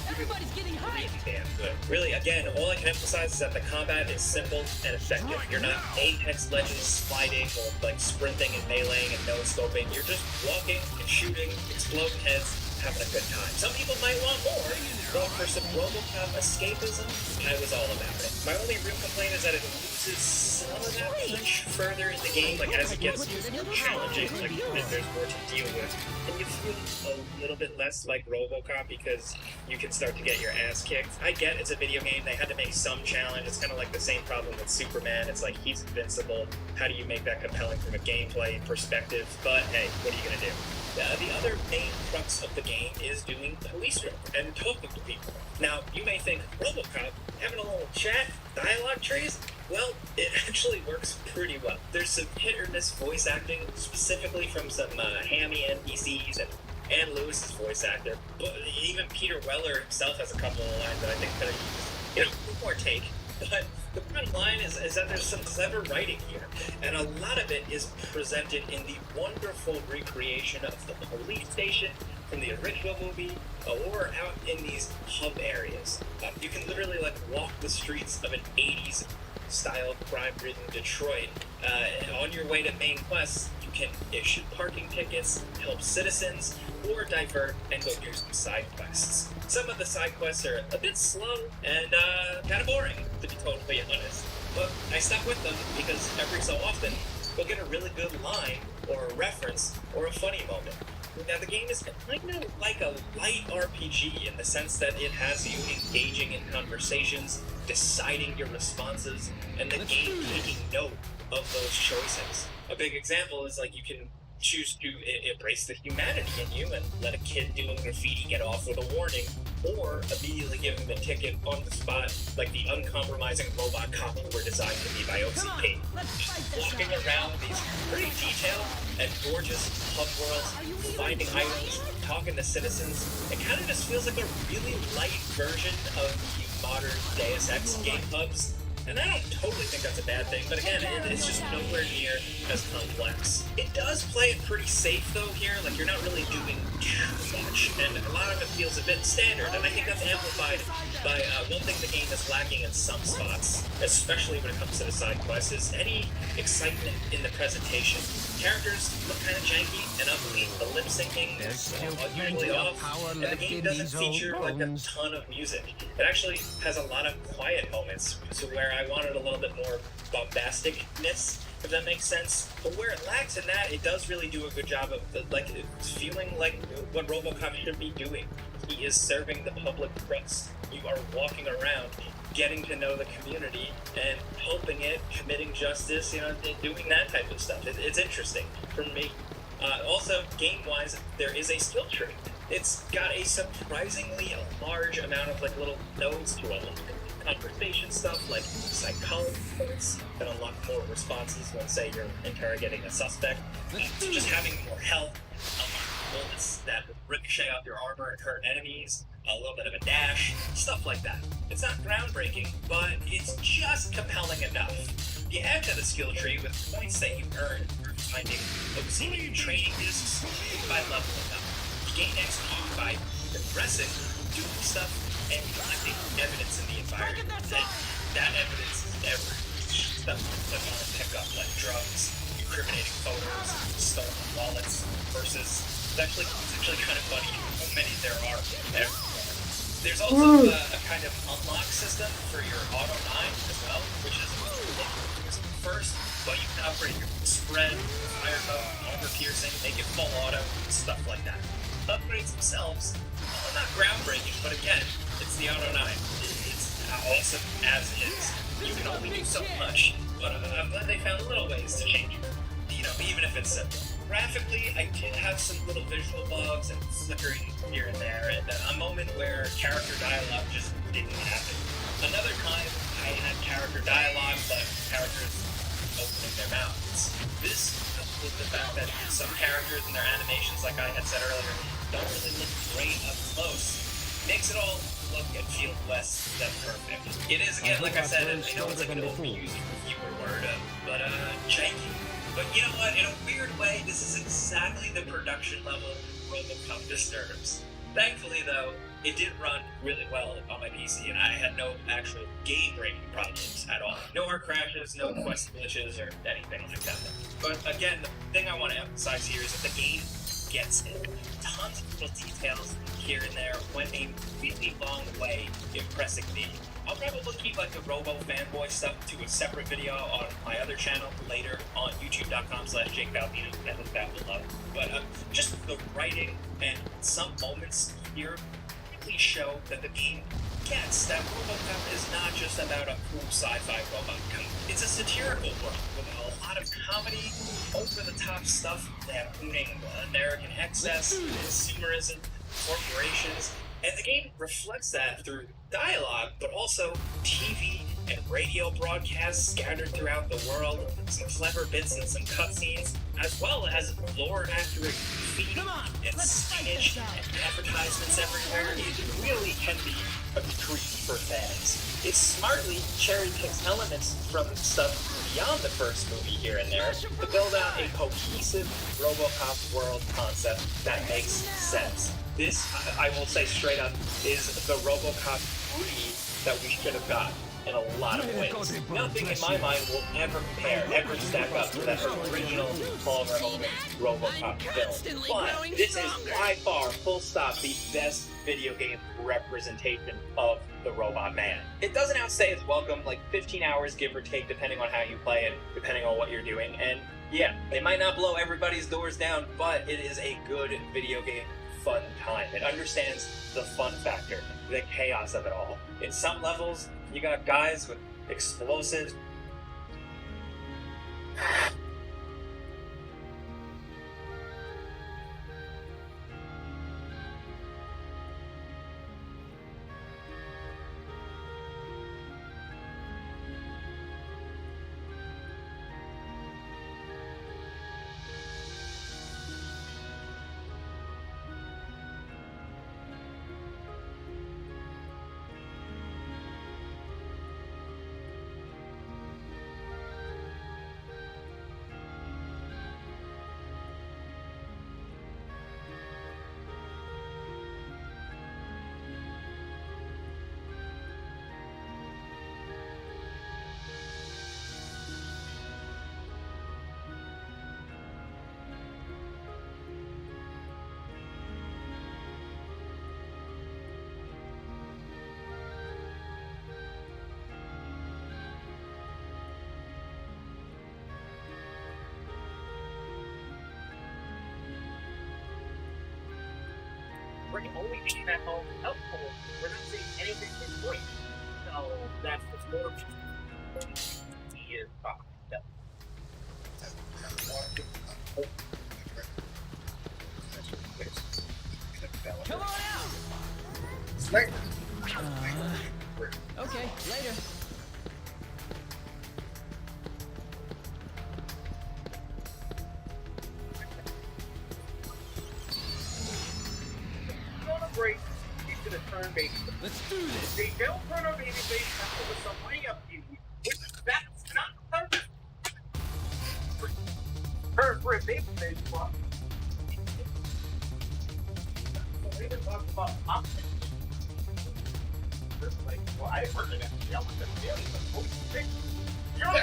Everybody's getting Really hyped. damn good. Really, again, all I can emphasize is that the combat is simple and effective. You're not Apex Legends sliding or like sprinting and meleeing and no-scoping. You're just walking and shooting, exploding heads, having a good time. Some people might want more, but for some RoboCop escapism, I was all about it. My only real complaint is that it loses some of that punch further in the game, like as it gets challenging, like there's more to deal with. And you feel a little bit less like RoboCop because you can start to get your ass kicked. I get it's a video game, they had to make some challenge. It's kind of like the same problem with Superman. It's like he's invincible. How do you make that compelling from a gameplay perspective? But hey, what are you gonna do? The other main crux of the game is doing police work and talking to people. Now, you may think, RoboCop, having a little chat, dialogue trees? Well, it actually works pretty well. There's some hit or miss voice acting, specifically from some hammy NPCs and Ann Lewis's voice actor. But even Peter Weller himself has a couple of lines that I think could have used, one more take. But the bottom line is that there's some clever writing here, and a lot of it is presented in the wonderful recreation of the police station from the original movie, or out in these hub areas. You can literally like walk the streets of an 80s style crime-ridden Detroit. On your way to main quests, you can issue parking tickets, help citizens, or divert and go do some side quests. Some of the side quests are a bit slow and kind of boring, to be totally honest. But I stuck with them because every so often you'll get a really good line or a reference or a funny moment. Now the game is kind of like a light RPG in the sense that it has you engaging in conversations, deciding your responses, and the game taking note of those choices. A big example is like you can choose to embrace the humanity in you and let a kid doing graffiti get off with a warning, or immediately give him a ticket on the spot like the uncompromising robot cop you were designed to be by OCP. Walking around these pretty detailed and gorgeous hub worlds, finding items, talking to citizens, it kind of just feels like a really light version of the modern Deus Ex game hubs. And I don't totally think that's a bad thing, but again, it's just nowhere near as complex. It does play it pretty safe though here, like you're not really doing too much, and a lot of it feels a bit standard, and I think that's amplified by one thing the game is lacking in some spots, especially when it comes to the side quests, is any excitement in the presentation. Characters look kind of janky and ugly, the lip syncing is unusually off, and the game doesn't feature like a ton of music. It actually has a lot of quiet moments, so where I wanted a little bit more bombasticness, if that makes sense. But where it lacks in that, it does really do a good job of like feeling like what RoboCop should be doing. He is serving the public trust. You are walking around, getting to know the community and helping it, committing justice, doing that type of stuff. It's interesting for me. Also, game-wise, there is a skill tree. It's got a surprisingly large amount of like little nodes to it. Conversation stuff like psychology points that unlock more responses when, say, you're interrogating a suspect. Just having more health, unlock bullets that ricochet off your armor and hurt enemies, a little bit of a dash, stuff like that. It's not groundbreaking, but it's just compelling enough. You add to the skill tree with points that you earn through finding obscene training discs by leveling up. You gain XP by progressing, doing stuff, and collecting evidence in the environment. And that evidence is stuff that want to pick up, like drugs, incriminating photos, stolen wallets, versus it's actually kind of funny how many there are everywhere. There's also a kind of unlock system for your Auto 9 as well, which is first, but you can upgrade your spread, fire mode, armor piercing, make it full auto, stuff like that. Upgrades themselves, well, not groundbreaking, but again, it's the Auto 9. It's awesome as is. You can only do so much, but I'm glad they found little ways to change it. Even if it's simple. Graphically, I did have some little visual bugs and flickering here and there, and a moment where character dialogue just didn't happen. Another time, I had character dialogue, but characters opening their mouths. This, coupled with the fact that some characters and their animations, like I had said earlier, don't really look great up close, makes it all look and feel less than perfect. It is, again, like I said, it's like an overused reviewer word, but janky. But you know what? In a weird way, this is exactly the production level RoboCop deserves. Thankfully, though, it did run really well on my PC, and I had no actual game-breaking problems at all. No hard crashes, no quest glitches, or anything like that. But again, the thing I want to emphasize here is that the game gets it. Tons of little details here and there went a really long way impressing me. I'll probably keep like the Robo fanboy stuff to a separate video on my other channel later on youtube.com/JakeValvino, and link that below. But just the writing and some moments here really show that the game gets that RoboCop is not just about a cool sci-fi robot cop. It's a satirical world with a lot of comedy, over-the-top stuff including American excess, consumerism, corporations, and the game reflects that through dialogue, but also TV and radio broadcasts scattered throughout the world, some clever bits and some cutscenes, as well as lore-accurate feeding and signage and advertisements everywhere. It really can be a treat for fans. It smartly cherry-picks elements from stuff beyond the first movie here and there to build out a cohesive RoboCop world concept that makes sense. This, I will say straight up, is the RoboCop 3 that we should have got in a lot of ways. Nothing in my mind will ever compare, ever stack up to that original Paul Verhoeven RoboCop film. But this is by far, full stop, the best video game representation of the Robot Man. It doesn't outstay its welcome, like 15 hours give or take, depending on how you play it, depending on what you're doing. And yeah, it might not blow everybody's doors down, but it is a good video game fun time. It understands the fun factor, the chaos of it all. In some levels, you got guys with explosives. Bray only being that home helpful, we're not seeing anything from Bray. So that's the story. He is fucked up. Come on out! Sniper. Okay, later. On a break, he's gonna turn baby. Let's do this. They don't turn on baby face until there's some way up you, which that's not the purpose. For a baby face swap. So they talk about options. Like, well, I didn't work in that. I was just the other. You're not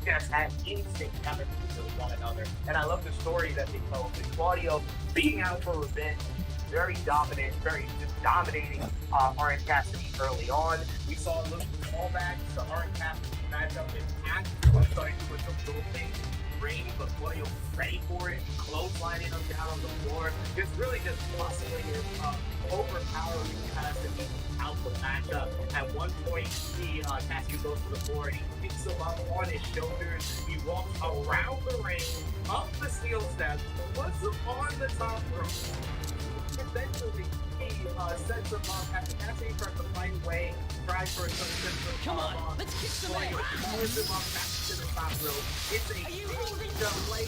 just had instinct chemistry with one another. And I love the story that they told with Claudio being out for revenge, very dominant, very just dominating Orange Cassidy early on. We saw a little callback to Orange Cassidy matchup in Act. Starting to put some little things rain, but Claudio was ready for it, clotheslining him down on the floor. Just really just muscling his overpowering Cassidy out the matchup. At one point, Cassidy goes to the floor and he picks him up on his shoulders. He walks around the ring, up the steel steps, puts him on the top rope. Eventually, he sets him up after Cassidy tries to fight away, tries for some sense of Come on, let's kick some ass. Pulls him up back to the top rope. It's a big delay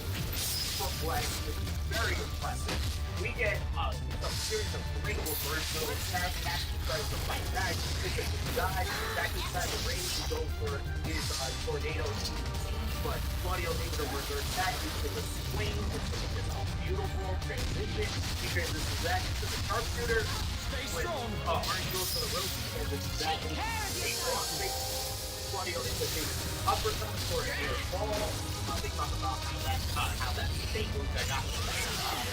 for play. It's very impressive. We get some series of great reversals. Cassidy tries to fight back. He takes a dive back inside the ring to go for his tornado. But Claudio able to reverse back into the swing. It's a beautiful transition. He transitions back into the sharpshooter. Stay strong. Orange goes to the rope and transitions back into the Claudio into the uppercut for a near fall. They talk about how that state move that got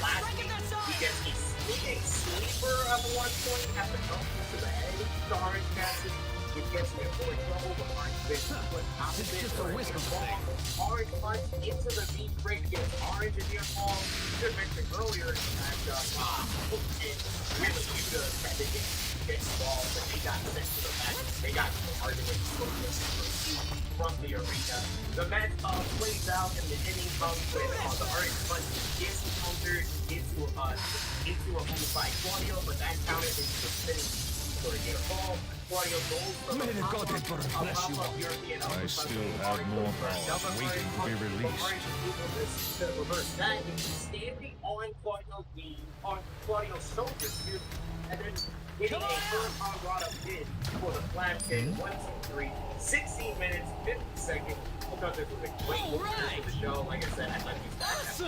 last week. He gets a swinging sleeper at one point at the jump to the head to Orange Cassidy. It gets me in more trouble, but Orange gets put opposite Just a whisker ball. Orange punch into the beach break against Orange in near fall. You mentioned earlier in the matchup, and really Yuta tried to get involved, but they got sent to the match. They got arguing from the arena. The match plays out in the inning bump when the Orange punch gets countered into a move by Claudio, but that counted into the finish for a near fall. Claudio goes for May the the pop-up, God Emperor a bless you pop-up all. European I uppercut still from have Mario more goes for powers another waiting to be Orange punch, released. Orange able to reverse that, and he's standing on Claudio's shoulders, excuse me, and then hitting a first Rada pin for the flash kick. 1, 2, 3, 16 minutes, 50 seconds. I thought this was a great opener for the show. Like I said, I thought these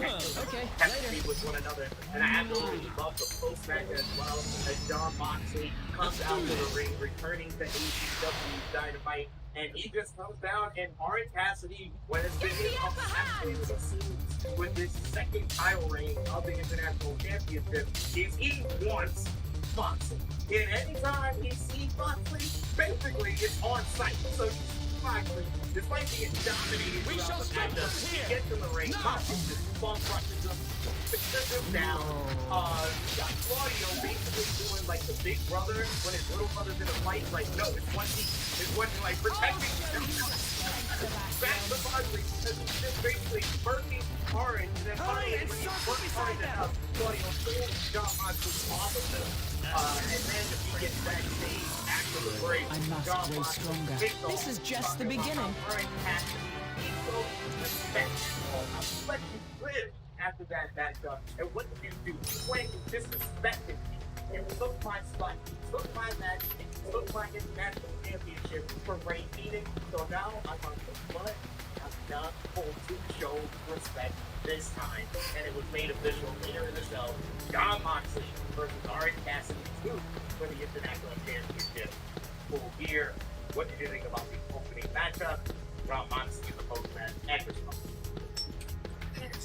guys have chemistry with one another, and I absolutely love the post-match as well. As John Moxley comes out to the ring, returning to AEW Dynamite, and he just comes down, and Orange Cassidy, when it's been his obsession with this second title reign of the International Championship, is he wants Moxley. And anytime he sees Moxley, basically it's on site. So you see Moxley, despite being dominated throughout the matchup, he gets in the ring, Moxley just bump rushes him, pushes him down. You got Claudio basically doing like the big brother when his little brother's in a fight. Like, no, it's one team. It's one team, like protecting back to Moxley because he's just basically burning Orange, and then finally when he burns Orange out, Claudio pulls John Moxley off of him. And then if he gets backstage after the break, I must John grow Moxley stronger. takes off. This is just the beginning. Orange Cassidy, he will respect you. I'll let you live after that matchup. And what did you do? You went and disrespected me. And took my spot, took my match, and took my international championship for Ray Phoenix. So now I'm on the blood. I'm not going to show respect this time. And it was made official later in the show. John Moxley versus Orange Cassidy 2 for the international championship. Full gear. What did you think about the opening matchup? John Moxley in the post-match and response.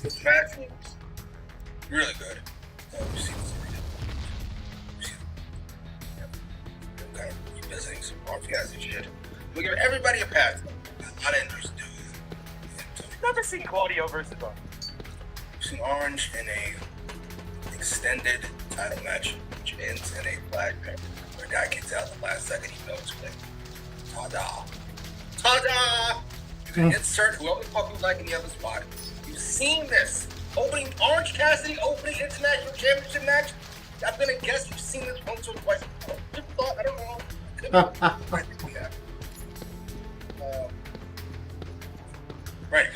This match was really good. We've seen this every day. Kind of revisiting some Orange Cassidy shit. We give everybody a pass. I didn't used to do it. Never seen Claudio versus Orange. We've seen Orange in a extended title match, which ends in a flag pin, where a guy gets out the last second, he knows when. Ta-da! Ta-da! You can insert whoever the fuck you like in the other spot. You've seen this. Opening Orange Cassidy, opening international championship match. I'm gonna guess you've seen this once or twice. Just thought, I don't know. I think we have. Right.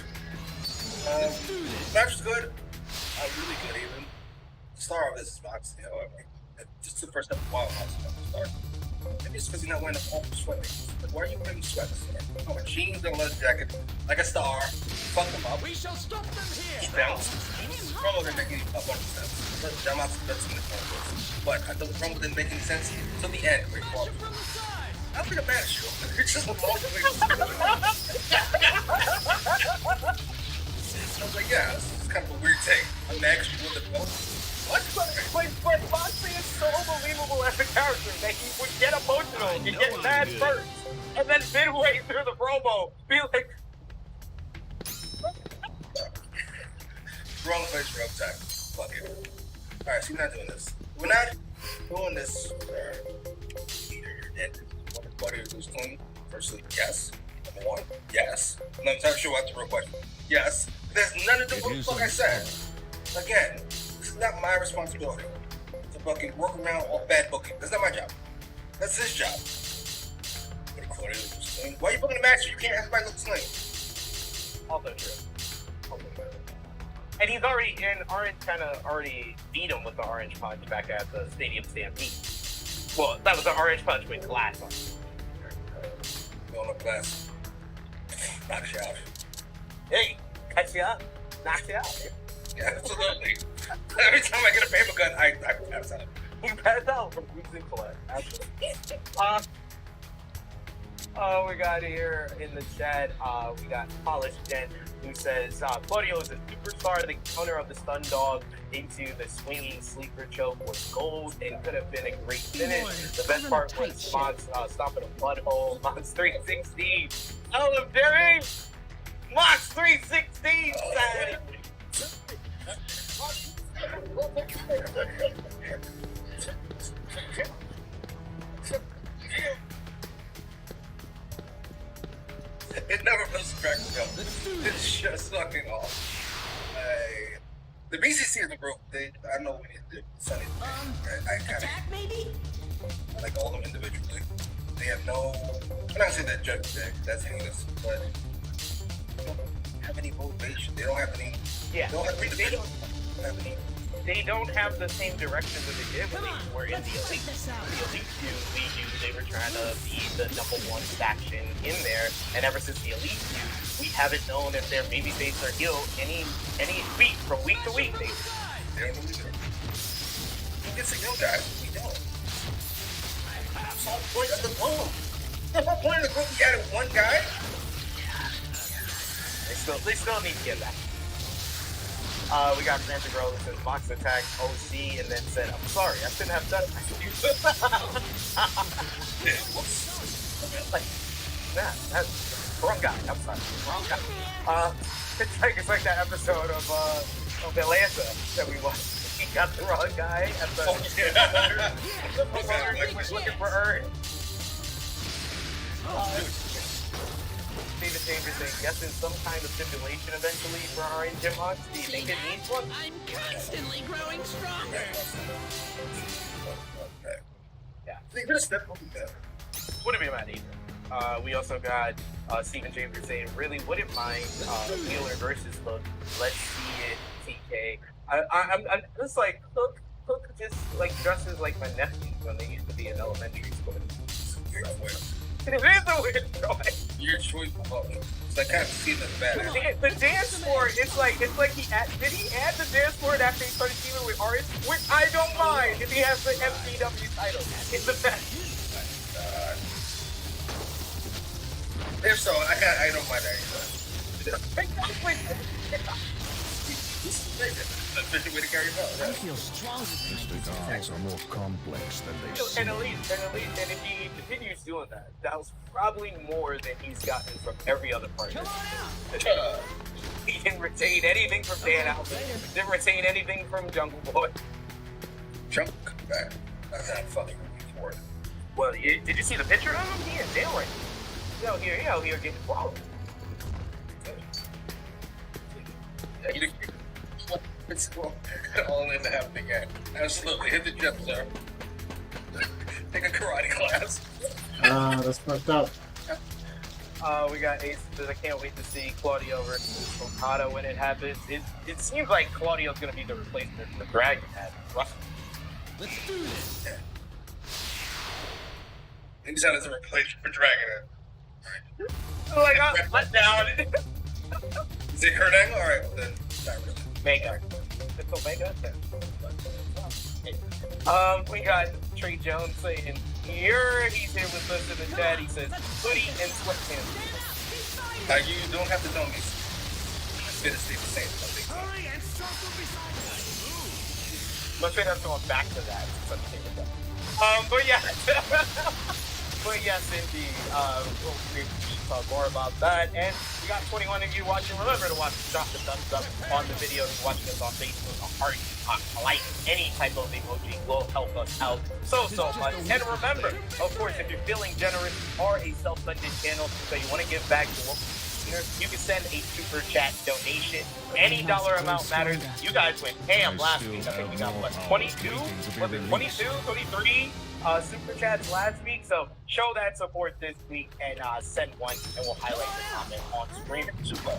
Match was good. Really good even. The star of this is Moxley, however. Just the first step of Wild Moxley start. Maybe it's because he's not wearing a pulp sweater. Like, why are you wearing sweats? Oh, a jeans and a leather jacket, like a star. Fuck them up. We shall stop them here. He bounced. Promo didn't make a bunch of sense. John Moxley does some of but I thought the promo didn't make any sense until the end. Where he fought. I don't think a bad show. It's just a long way. I was like, yeah, this is kind of a weird thing. I'm actually with the belt. What? But Moxley is so unbelievable as a character that he would get emotional and get mad first, and then midway through the promo, be like, wrong place, wrong time. Fuck it. Alright, so we're not doing this. We're not doing this for either you're dead. What is this thing? Firstly, yes. Number one, yes. I'm not entirely sure what's the real question. Yes. There's none of the what the fuck I said. Again, this is not my responsibility to fucking work around all bad booking. That's not my job. That's his job. Why are you booking a match if you can't have somebody look sling? also true. And he's already, and Orange kind of already beat him with the orange punch back at the Stadium Stampede. Well, that was the orange punch with glass on it. Going up glass. Knock you out. Hey, catch you up, knock you out. Yeah, absolutely. Every time I get a paper gun, I pass out. You pass out from losing blood. Absolutely. We got here in the chat, we got Polished Jen, who says, Claudio is a superstar, the owner of the stun dog into the swinging sleeper choke was gold and could have been a great finish. The best part was Mox stomping a mud hole, Mox 316. Oh, Jerry! Mox 316, sad. It never feels correct, yo. It's just fucking off. The BCC is a group. I know we need to do something. I kind of. Attack, maybe? I like all of them individually. They have no. I'm not gonna say that judge deck. That's heinous, but they don't have any motivation. They don't have any. Yeah. They don't have any. They don't have the same direction that they did when they were in the Elite. The Elite 2, we knew they were trying to be the #1 faction in there, and ever since the Elite 2, we haven't known if they're babyface or heel any week, from week to week. They don't believe it. Who gets a heel guy? We don't. That's the whole point of the group. The whole point of the group, you added one guy? They still need to get that. We got Grant Girl that says Mox attacked OC and then said, I'm sorry, I shouldn't have done that. Like, nah, that's wrong guy. I'm sorry, wrong guy. It's like that episode of Atlanta that we watched. He got the wrong guy at the was looking for Ern. David Chambers saying, guessing some kind of stipulation eventually for our gym hugs. Do you think it needs one? I'm constantly growing stronger. Yeah. Think this step will be better. Wouldn't be mad either. We also got Stephen Chambers saying, really wouldn't mind Wheeler versus Hook. Let's see it, TK. I'm just like, Hook just like dresses like my nephews when they used to be in elementary school. It is a weird choice. Your choice, so I kind of see the bad. The dance floor, it's like did he add the dance floor after he started teaming with artists? Which I don't mind if he has the MCW title. It's the best. If so, I don't mind that That's the way to carry it out. I feel stronger than Mystic arts are more complex than they seem. And if he continues doing that, that was probably more than he's gotten from every other partner. He didn't retain anything from Dan Alvin. Didn't retain anything from Jungle Boy. Jungle come back. That's not fucking before. Well, did you see the picture of him? He in jail right now. He out here getting followed. It's all in the happening again. Absolutely. Hit the gym, sir. Take a karate class. That's fucked up. We got Ace. I can't wait to see Claudio versus Okada when it happens. It seems like Claudio's going to be the replacement for Dragon at Russell. Let's do this. Yeah. He's out as a replacement for Dragon. Like, I'm let down. Is it Kurt Angle? Alright, well then, not really. Mega. It's Omega? We got Trey Jones saying, he's here with us in the chat. He says, hoodie and sweatpants. You don't have to know me. It's gonna stay the same. I'm afraid I'm going back to that. But yeah. But yes, indeed. We'll talk more about that. And we got 21 of you watching. Remember to drop the thumbs up on the video. If you're watching us on Facebook, a heart, a like, any type of emoji will help us out so much. And remember, of course, if you're feeling generous or a self-funded channel, so you want to give back to local listeners, you can send a super chat donation. Any dollar amount matters. You guys went ham last week. I think we got, what, 22? Was it 22, 23? Super chats last week, so show that support this week and send one, and we'll highlight the comment on screen. Super.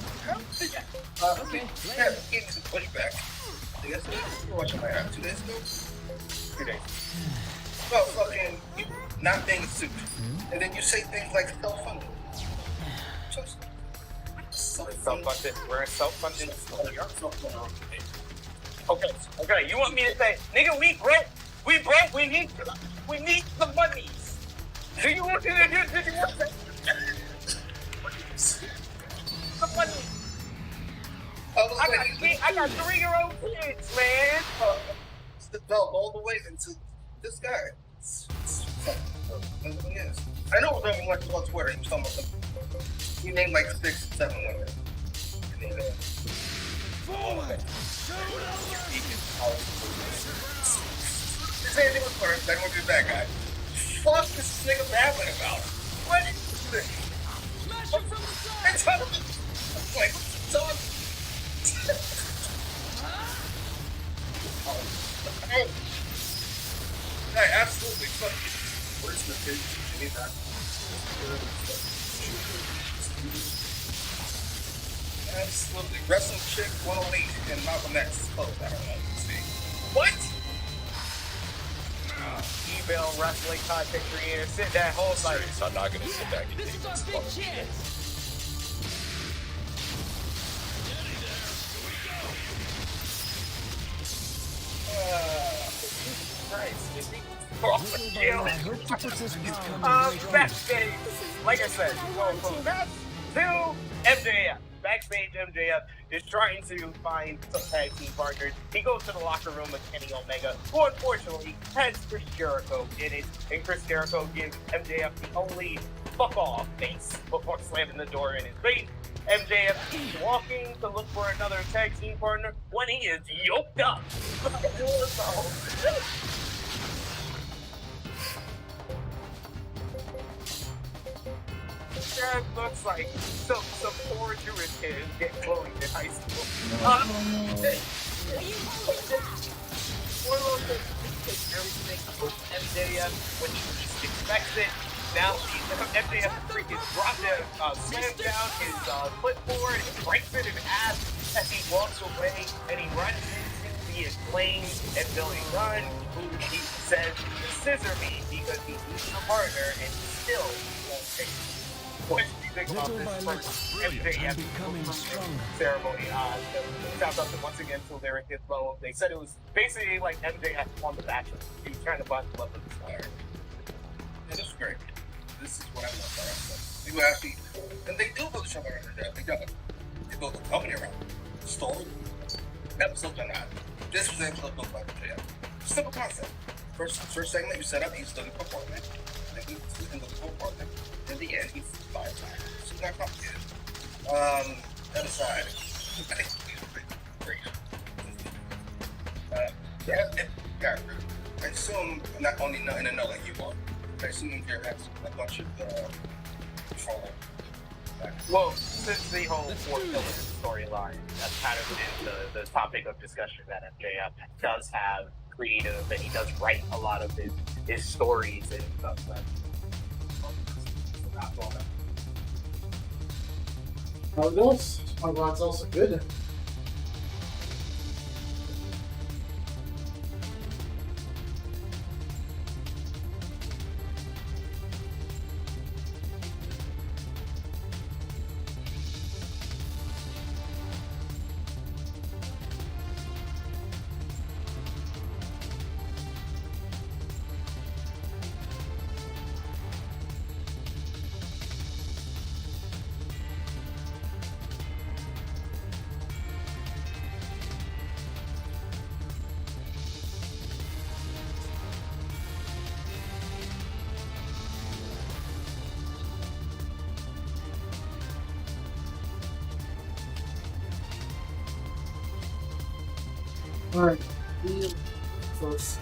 Okay. Yeah, getting some pushback. I guess we're watching my app 2 days ago. 3 days. Well, fucking you not being a suit, and then you say things like self-funded. Self-funded. We're a self-funded. Okay. You want me to say, nigga, we broke. We need the monies. Do you want to do that? The money. I got 3-year-old kids, man. It's developed all the way into this guy. Yes. I know when we went on Twitter, he was talking about them. He named like 6, 7 women. Forward. Say anything was first, then we'll be that guy. Fuck this nigga babbling about. What is this? It's like, so hey, absolutely fucking Give me that. Absolutely. Wrestling Chick 108 and Malcolm X. Oh, I don't know. Let's see. What? Email wrestling content creator, sit that whole site. I'm not gonna sit back and This take is our this big fucking chance. Backstage, like I said, match 2, MJF. Backstage, MJF is trying to find some tag team partners. He goes to the locker room with Kenny Omega, who unfortunately has Chris Jericho in it, and Chris Jericho gives MJF the only fuck off face before slamming the door in his face. MJF keeps walking to look for another tag team partner when he is yoked up. That looks like some poor Jewish kid get bullied in high school. Everything MJF when he least expects it. Now MJF freaking dropped it, slams down his clipboard and breaks it in half as he walks away, and he runs into the Acclaimed and Billy Gunn, who he says to scissor me because he needs a partner and still won't take it. What do you think about this first MJF ceremony? Shout out to once again to Lyric Hit Low. They said it was basically like MJF on The Bachelor. He was trying to bundle up with his fire. Yeah, this is great. This is what I love about wrestling. People actually, and they do build each other around their They don't. They build a company around it. Story. Episodes are not. This was an episode built by MJF. Simple concept. First segment you set up, he's looking for a partner. Then he's looking for a partner. In the end, he's five times. It's not complicated. That aside, I think he's pretty great. I assume not only in a know like you are. I assume there has a bunch of control. Well, since the whole four pillars storyline, that's kind of the topic of discussion that MJF does have creative, and he does write a lot of his stories and stuff. How it goes? Oh, well, it's also good. Alright, first.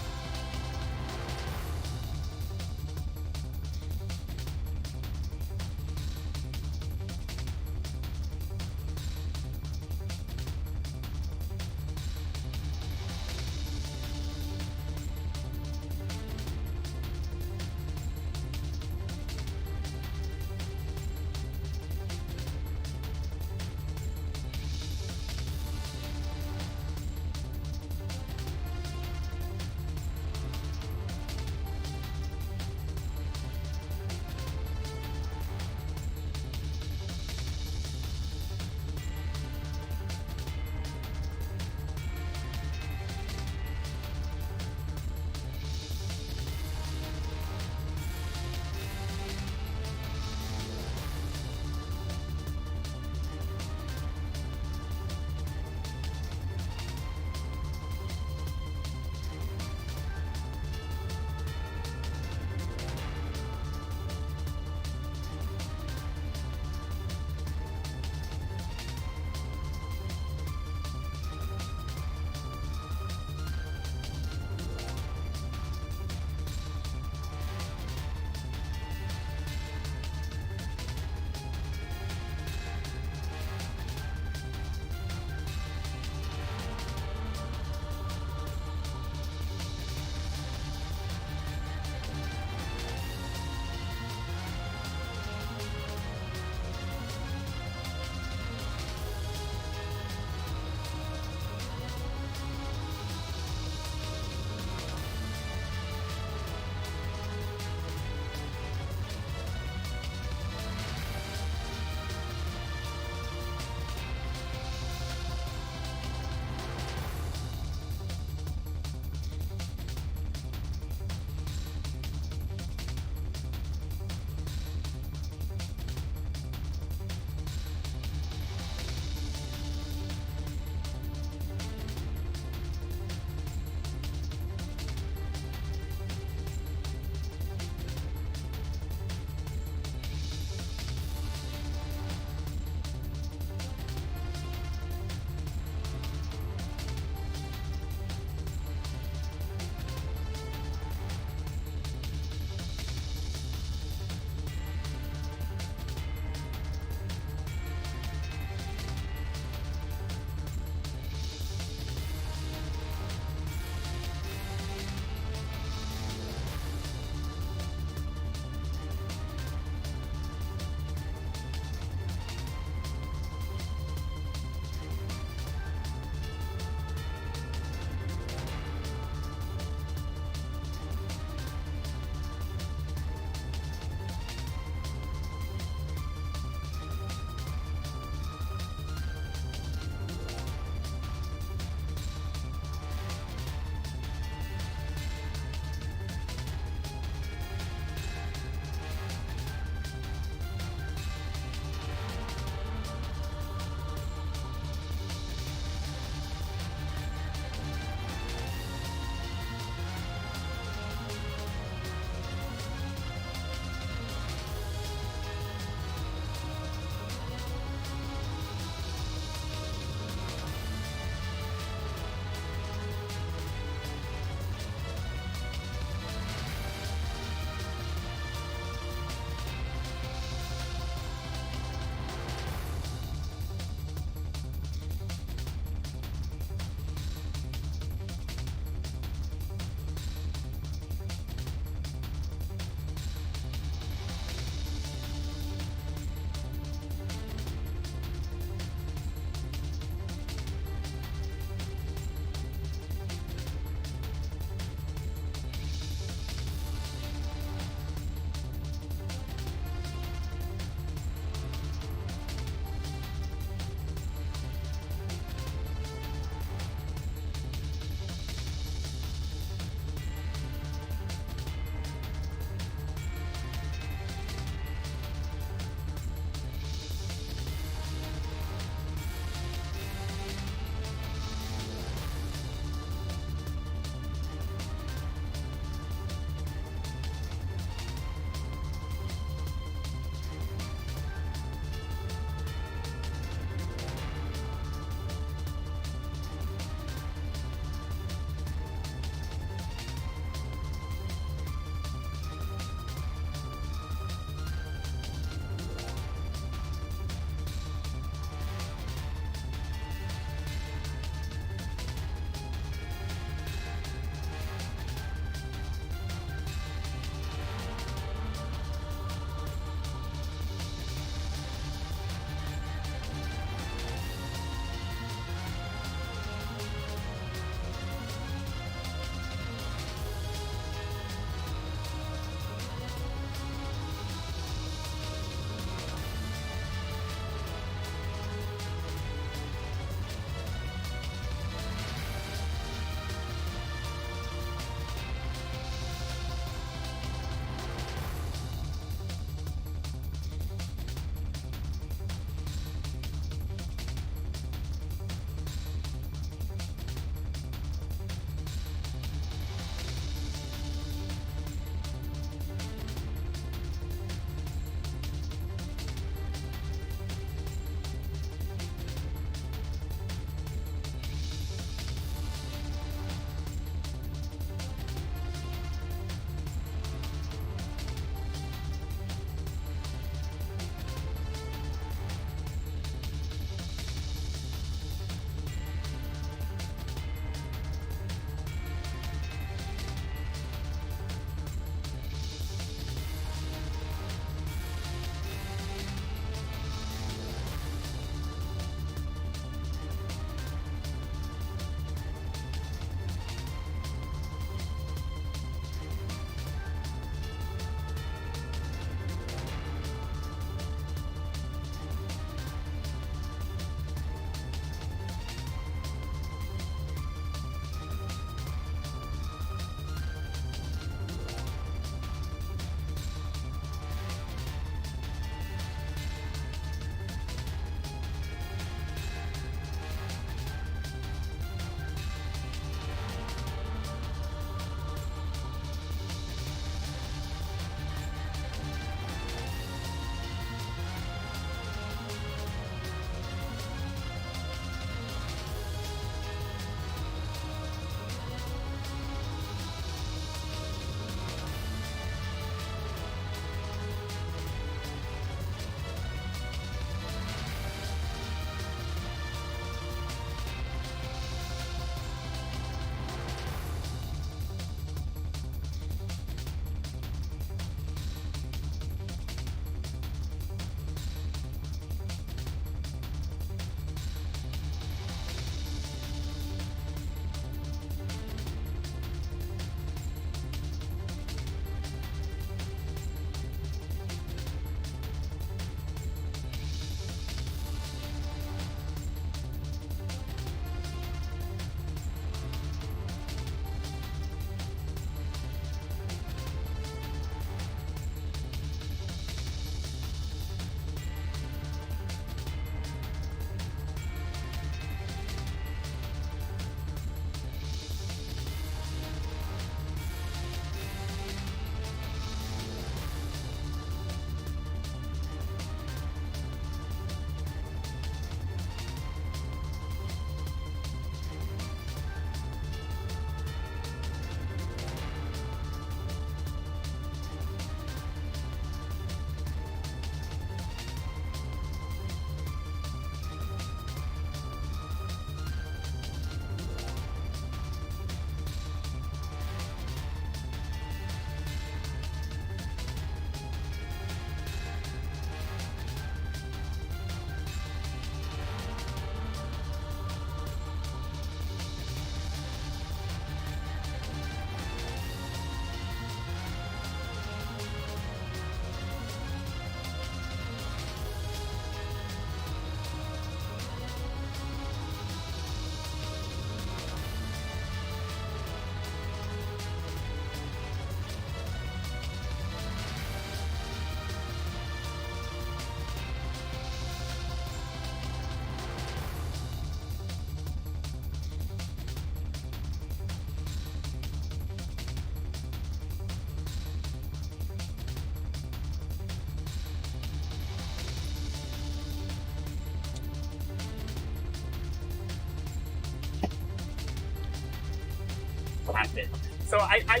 happened. So I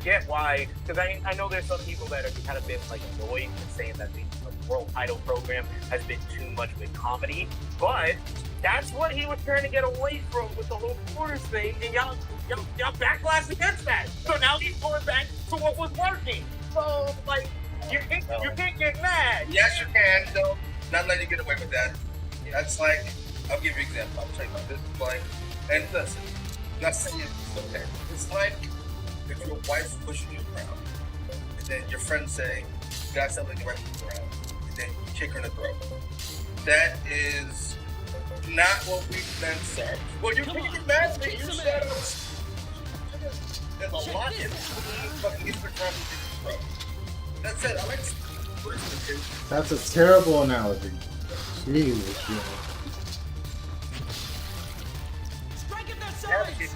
get why, because I know there's some people that have kind of been like annoyed and saying that the world title program has been too much with comedy, but that's what he was trying to get away from with the whole quarters thing, and y'all backlash against that. So now he's going back to what was working. So like you can't get mad. Yes, you can. No, not letting you get away with that. That's like, I'll give you an example. I'll tell you about this. Like, and listen, not saying it's okay. It's like if your wife pushes you around, and then your friends say, "You got something to right around," and then you kick her in the throat. That is not what we then said. Well, you can't get mad at me. You said there's a lot in it. Fucking get the drum in the throat. That's it. I like to. That's a terrible analogy. Jesus, yeah. Strike at their sides!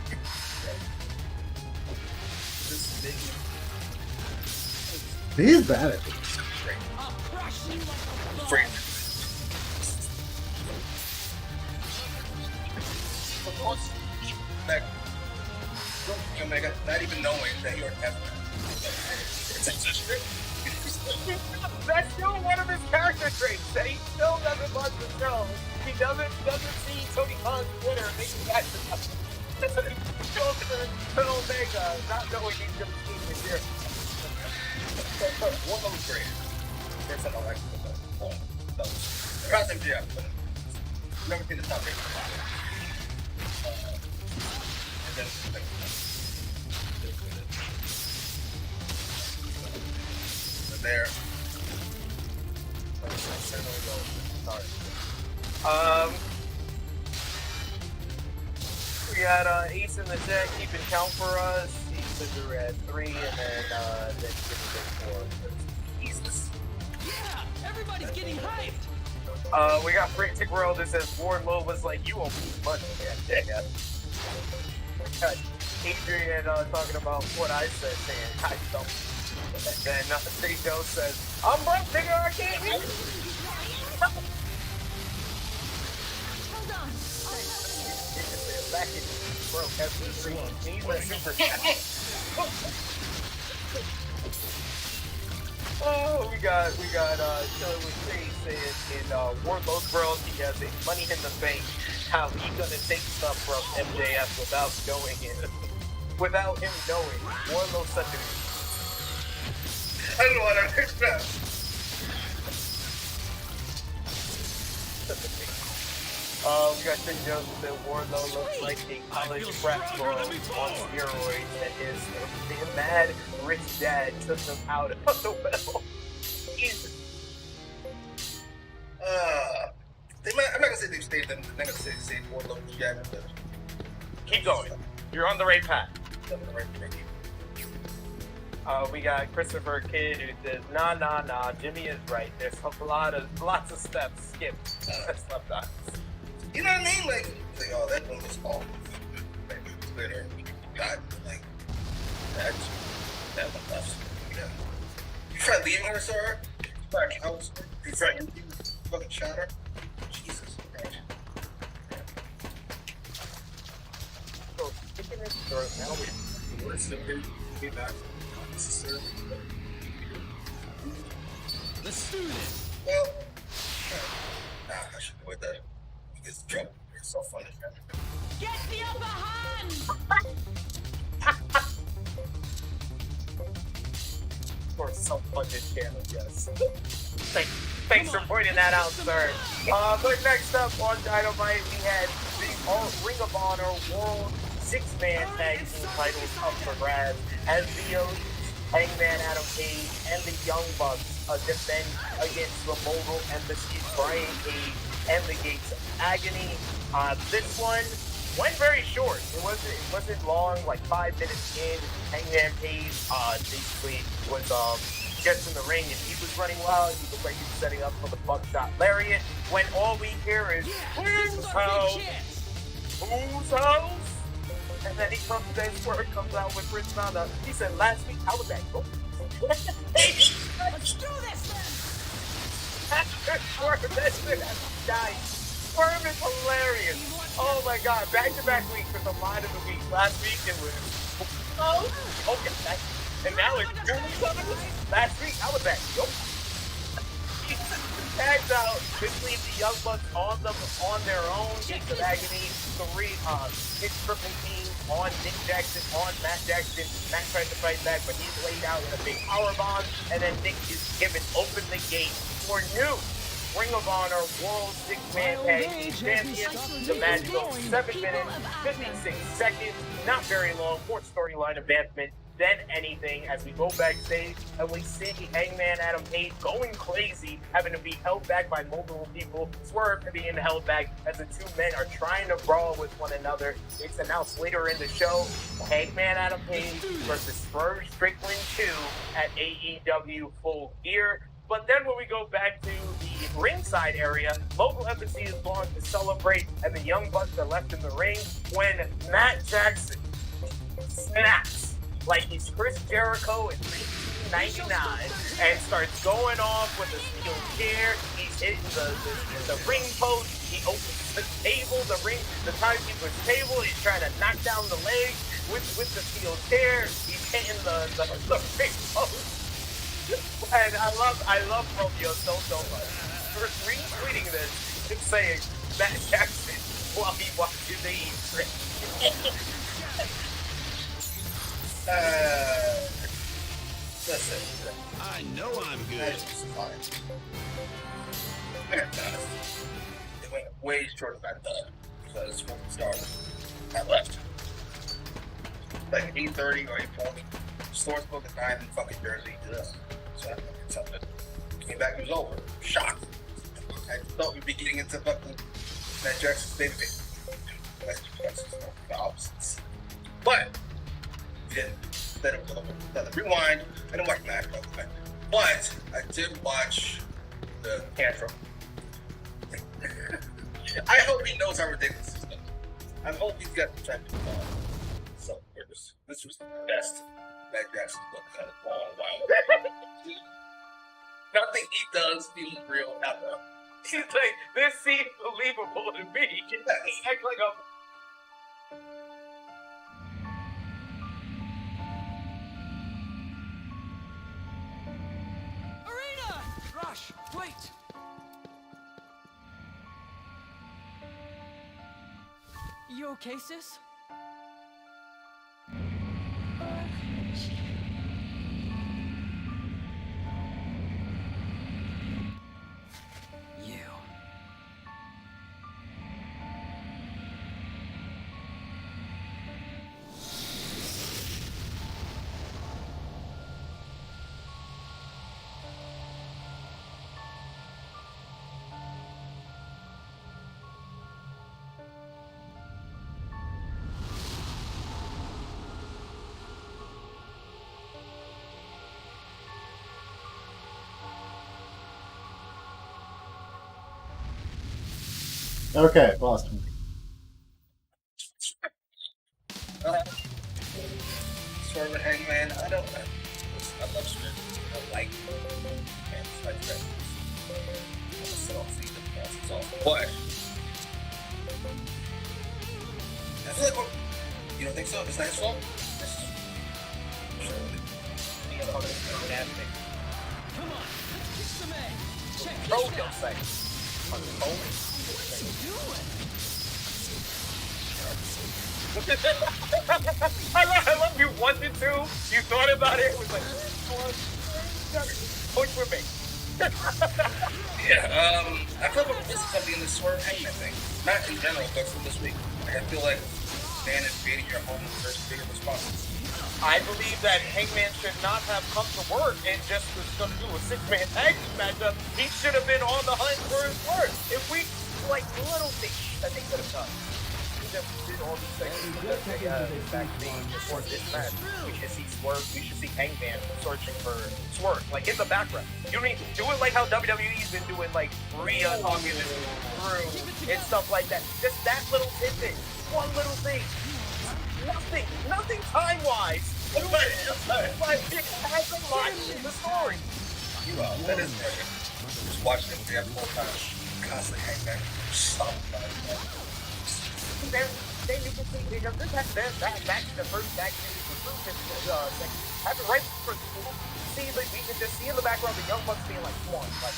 He's bad at it. I'll crush you like a ball. Frank. Like, Omega, not even knowing that you're F. That's still one of his character traits. That he still doesn't watch the show. He doesn't see Tony Khan's Twitter and make that to Omega, not knowing he's gonna see him here. One of them's great. First time I like it. Cross him, yeah. Never seen the top 8. And then there. We had Ace in the deck keeping count for us. He said we were at 3, and then Jimmy did 4. Jesus. Yeah, everybody's getting hyped. We got Frantic World that says Wardlow was like, you owe me money, man. Yeah. Adrian talking about what I said, saying I don't. And then Steve Joe says, I'm broke, nigga, I can't eat. Hold on. Back in broke, he's a super chat. Oh, we got Chiller with Faye saying in Wardlow's world he has a money in the bank. How he gonna take stuff from MJF without him knowing. Wardlow's such a I don't know what I expect. We got Trey Jones that Wardlow looks like a college frat bro on steroids, and his mad rich dad took him out of the well. Jesus. I'm not gonna say they've stayed them. I'm not gonna say Wardlow yet. Keep going. You're on the right path. We got Christopher Kidd who says, nah, Jimmy is right. There's lots of steps skipped sometimes. You know what I mean? Like oh, that one was all Twitter. God, like, that one left. Yeah. You tried leaving her, sir? You tried fucking shot her? Jesus Christ. So, speaking of stories, now we're still here to be back. Let's do this. Well, I should avoid that. It's trouble. It's so funny. Get the upper hand. For some funded channel, yes. Thanks for pointing that out, sir. But next up on Dynamite, we had the Ring of Honor World 6-Man Tag Team titles up for grabs as the Hangman Adam Page and the Young Bucks defend against the Mogul Embassy, Brian Cage, and the Gates of Agony. This one went very short. It wasn't long, like 5 minutes in. Hangman Page basically was just in the ring, and he was running wild. He looked like he was setting up for the buckshot lariat. When all we hear is whose house? Whose house? And then Swerve comes out with Prince Nana. He said, last week, how was that? Let's do this then. Swerve is hilarious. Oh my god, back-to-back weeks with the line of the week. Last week it was Oh, okay. And now it's last week. I was at tagged out between the Young Bucks on their own into agony. Hit triple team on Nick Jackson, on Matt Jackson. Matt tries to fight back, but he's laid out in a big powerbomb, and then Nick is given open the gate for new Ring of Honor World Six-Man Tag Team Champion. The match goes 7 minutes, 56 seconds, not very long, more storyline advancement than anything as we go backstage and we see Hangman Adam Page going crazy, having to be held back by multiple people. Swerve being held back as the two men are trying to brawl with one another. It's announced later in the show, Hangman Adam Page versus Swerve Strickland 2 at AEW Full Gear. But then when we go back to the ringside area, local embassy is going to celebrate and the Young Bucks are left in the ring when Matt Jackson snaps like he's Chris Jericho in 1999 and starts going off with a steel chair. He's hitting the ring post. He opens the table, the timekeeper's table. He's trying to knock down the leg with the steel chair. He's hitting the ring post. And I love Romeo so much for retweeting this and saying Matt Jackson while he watches the E3. Listen. I know I'm good. That's fine. It went way short of I thought because when we started, I left. Like 8:30 or 8:40. Stores book at 9 in fucking Jersey. So I did something. Came back, it was over. Shocked. I thought we'd be getting into fucking Matt Jackson's baby. That's the opposites. But didn't. Let it rewind. I didn't watch the match, but I did watch the tantrum. I hope he knows how ridiculous this is. I hope he's got the type of self-purpose. This was the best Matt Jackson's book in a long while. Nothing he does feels real ever. He's like, this seems believable to me. Act like a Rush, wait! You okay, sis? You. Okay, Boston. Swerve and Hangman, I love Swerve. I like and it's like that. So I'll see the process off. But I feel like you don't think so? It's not his fault? Come on, kick some ass. Check Throw this your out. face. What are you doing? I love you wanted to. You thought about it. It was like, point for me. Yeah, I feel like this is something in the Swerve Hangman thing. Not in general, but from this week. Like, I feel like man invading your home is a bigger response. I believe that Hangman should not have come to work and just was going to do a six-man tag team matchup. He should have been on the hunt for his work. If we, like, little things that they could have done. We just did all these things backstage before this match. We should see Swerve. We should see Hangman searching for Swerve, like, in the background. You mean, do it like how WWE's been doing, like, Rhea talking through and stuff like that. Just that little tidbit. One little thing. Nothing time-wise, but it has a lot in the story. That is brilliant. Just watching him the whole time. Constantly hang back. Stop. then you can see because that's the first action recruitment section. Happened right before school. See, like we can just see in the background the young bucks being like, come on, like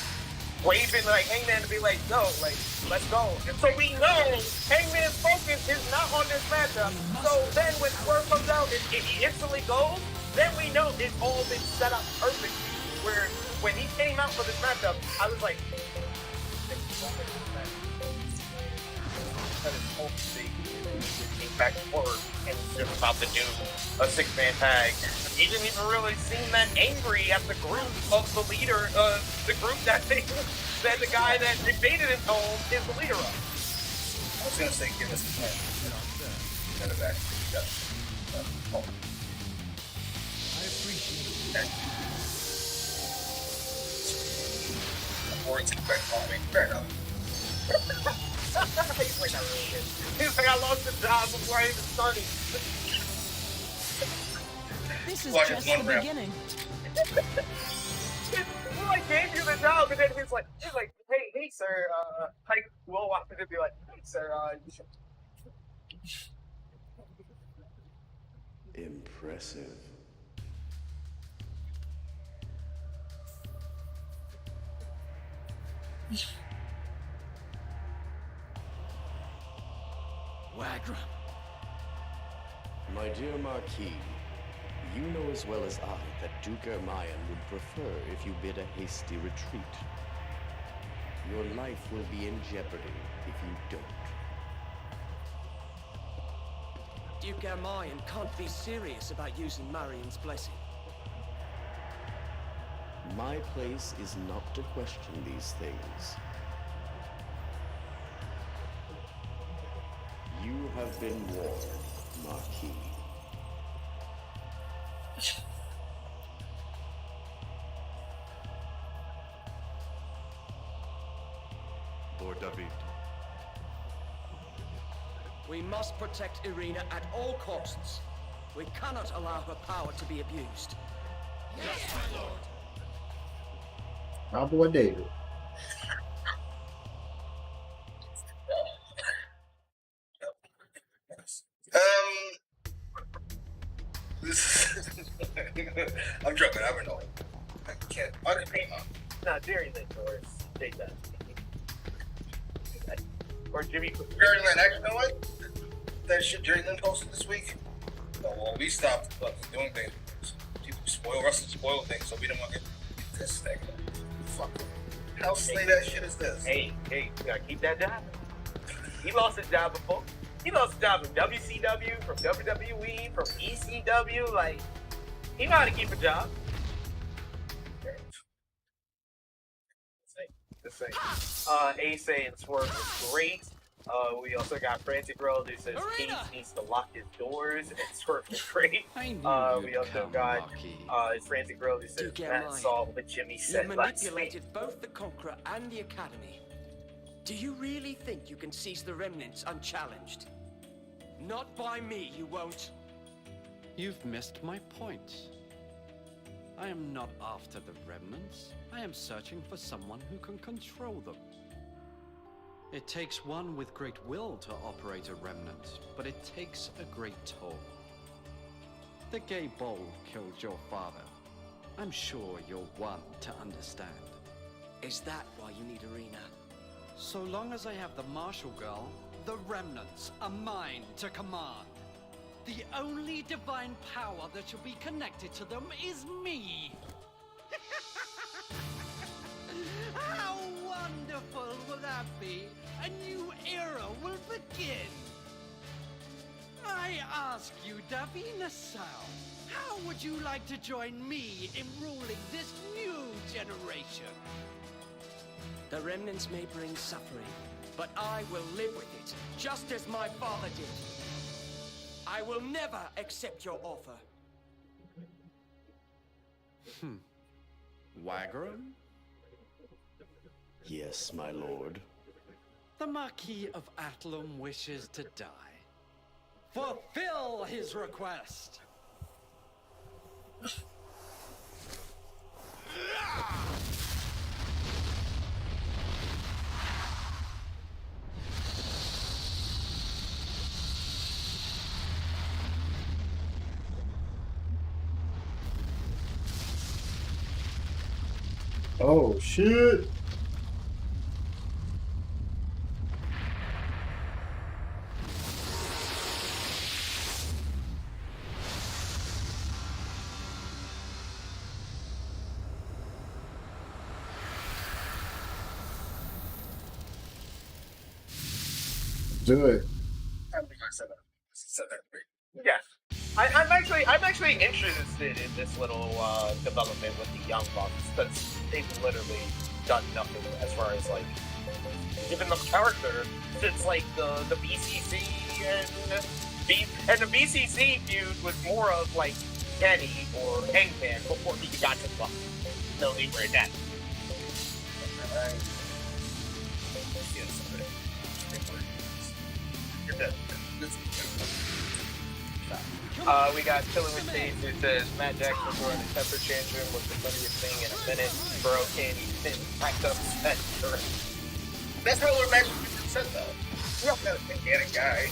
waving like Hangman to be like, no, like let's go. And so we know Hangman's focus is not on this matchup. So then when Swerve comes out and he instantly goes, then we know it's all been set up perfectly. Where when he came out for this matchup, I was like, came back forward and was just about to do a 6-man tag. He didn't even really seem that angry at the group of the leader, the group that the guy that invaded his home is the leader of. I was gonna say, give us the plan. Send it back. I appreciate it. Words back on me. Fair enough. He's like, not really good. He's like, I lost the job before I even started. This is Watch just one the round. beginning. He like gave you the job, and then he's like, hey, sir, like, we'll walk in and be like, hey, sir, you should. Impressive. Wagram. My dear Marquis, you know as well as I that Duke Ermayan would prefer if you bid a hasty retreat. Your life will be in jeopardy if you don't. Duke Ermayan can't be serious about using Marion's blessing. My place is not to question these things. You have been warned, Marquis. Lord David. We must protect Irina at all costs. We cannot allow her power to be abused. Yes, my lord. Our boy David. I'm joking. I don't know. I can't. I didn't know. Nah, Jerry Lynn, or take that. Or Jimmy. Jerry Lynn, actually, you know what? That shit Jerry Lynn posted this week. No, well, we stopped fucking doing things. People spoil us and spoil things, so we don't want to get this thing. Fuck. How slay that shit is this? Hey, you gotta keep that job. He lost his job before. He lost his job from WCW, from WWE, from ECW. Like, he know how to keep a job. The same. Ace and Swerve was great. We also got Frantic World who says Case needs to lock his doors, and Swerve was great. We also got Frantic World who says Matt saw what Jimmy said You last week. manipulated both the Conqueror and the Academy. Do you really think you can seize the remnants unchallenged? Not by me, you won't. You've missed my point. I am not after the remnants. I am searching for someone who can control them. It takes one with great will to operate a remnant, but it takes a great toll. The gay bold killed your father. I'm sure you're one to understand. Is that why you need Arena? So long as I have the Marshal Girl, the remnants are mine to command. The only divine power that shall be connected to them is me. How wonderful will that be? A new era will begin. I ask you, David Nassau, how would you like to join me in ruling this new generation? The remnants may bring suffering, but I will live with it, just as my father did. I will never accept your offer. Wagram? Yes, my lord. The Marquis of Athlum wishes to die. Fulfill his request! Oh shit! Do it. I think I said that great. Yes. I'm actually interested in this little development with the young bucks because they've literally done nothing as far as like giving them character since like the BCC and the BCC feud was more of like Kenny or Hangman before he got to Buck. No, they were that. You're dead. We got Killer with Stage who says Matt Jackson during the temper tantrum was the funniest thing in a minute. Bro candy spin packed up that shirt. That's how we're matching 50% though. You're not a gigantic guy.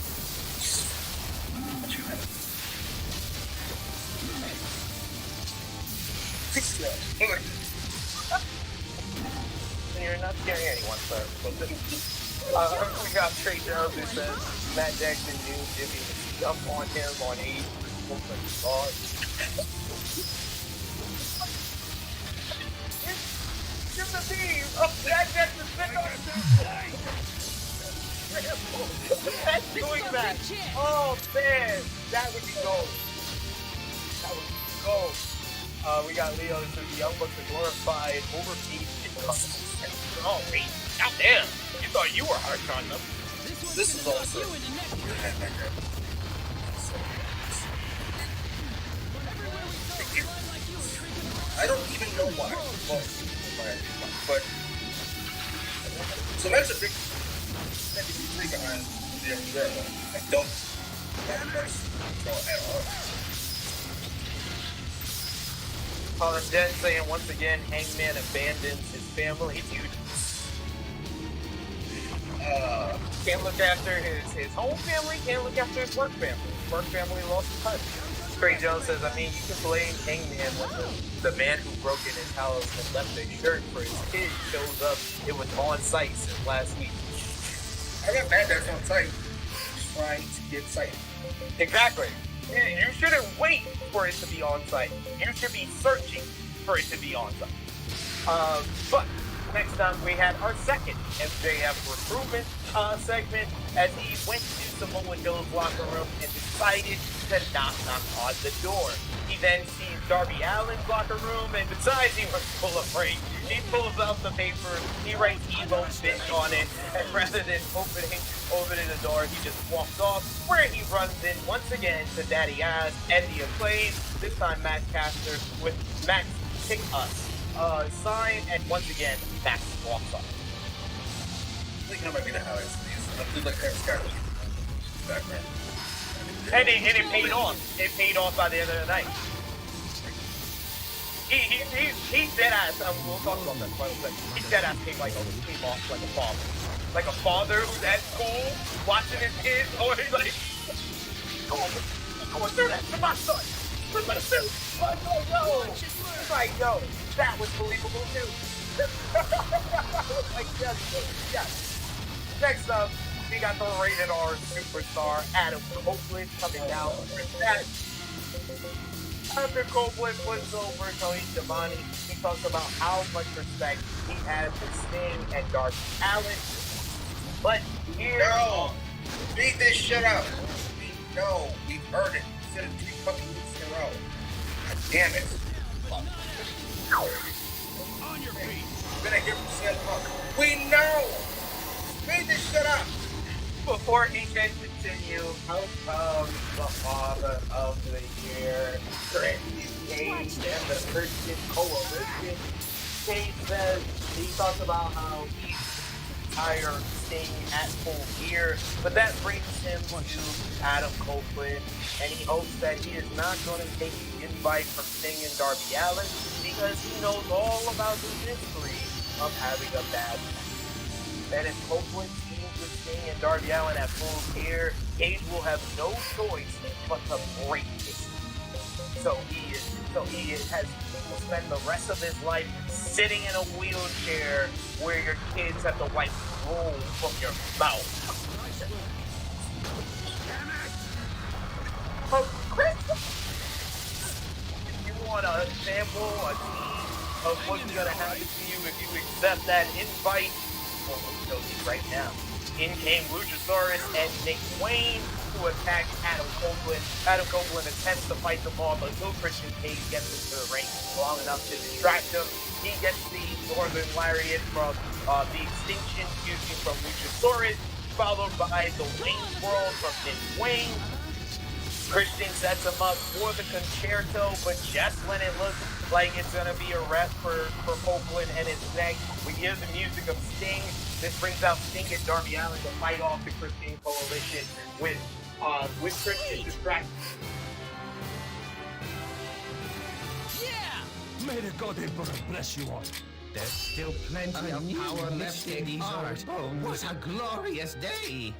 You're not scaring anyone, sir. We got Trey Jones who says Matt Jackson knew Jimmy would jump on him on age. Give the team of Matt Jackson's big on That's doing that. Oh man, that would be gold. That would be gold. We got Leo who says the Young Bucks are glorified, overpaid. Oh, wait. Out there. You thought you were hard on them. This is also. I don't even know why. But so that's a big thing behind the umbrella. I don't at all. Colin Jet saying once again, Hangman abandons his family, dude. Can't look after his home family, can't look after his work family. Work family lost his touch. Trey Jones says, I mean, you can blame Hangman when the man who broke in his house and left a shirt for his kid shows up. It was on site since last week. I got mad that's on site. Just trying to get site. Exactly. You shouldn't wait for it to be on site. You should be searching for it to be on site. But next up, we had our second MJF recruitment segment as he went to Samoa Joe's locker room and decided to knock on the door. He then sees Darby Allin's locker room and decides he was full of rage. He pulls out the paper, he writes Evo bitch on it, and rather than opening the door, he just walks off, where he runs in once again to Daddy Ass and the Acclaim, this time Max Caster with Max Kick Us sign, and once again, Max walks off. I think that might be the highlights of these. I feel like Travis Scott was background. And it paid off. It paid off by the end of the night. He dead ass. We'll talk about that quite a bit. He dead ass came off like a father. Like a father who's at school watching his kids, or he's like, go on, do that to my son. Put my suit. Like, yo. It's like, yo, that was believable too. Like, yes. Next up, we got the rated R superstar Adam Copeland coming out with that. After Copeland puts over Tony Schiavone, he talks about how much respect he has for Sting and Darby Allin. But here, no, beat this shit up. No, we've heard it. You said it 3 fucking weeks in a row. God damn it. On your feet. We're gonna hear from CM Punk. We know. Beat this shit up. Before he can continue, how comes the Father of the Year, Randy Cage, and the Christian Coalition? Cage says, he talks about how he's tired Sting at Full Gear, but that brings him to Adam Copeland, and he hopes that he is not going to take the invite from Sting and Darby Allin because he knows all about the history of having a bad match. And if Copeland teams with Sting and Darby Allin at Full Gear, Cage will have no choice but to break it. So he will spend the rest of his life sitting in a wheelchair where your kids have to wipe drool from your mouth. Chris, if you want a sample, a tease of what's gonna happen to you if you accept that invite, well, we'll show you right now. In came Luchasaurus and Nick Wayne to attack Adam Copeland. Adam Copeland attempts to fight them all, but until Christian Cage gets into the ring long enough to distract him, he gets the Northern Lariat from the Extinction Fusion from Luchasaurus, followed by the Wayne World from Nick Wayne. Christian sets him up for the concerto, but just when it looks like it's going to be a rest for Copeland and his neck, we hear the music of Sting. This brings out Sting and Darby Allin to fight off the Christian Coalition with Christian distracted. Yeah! May the God Emperor bless you all. There's still plenty of power left in these bones. What a glorious day!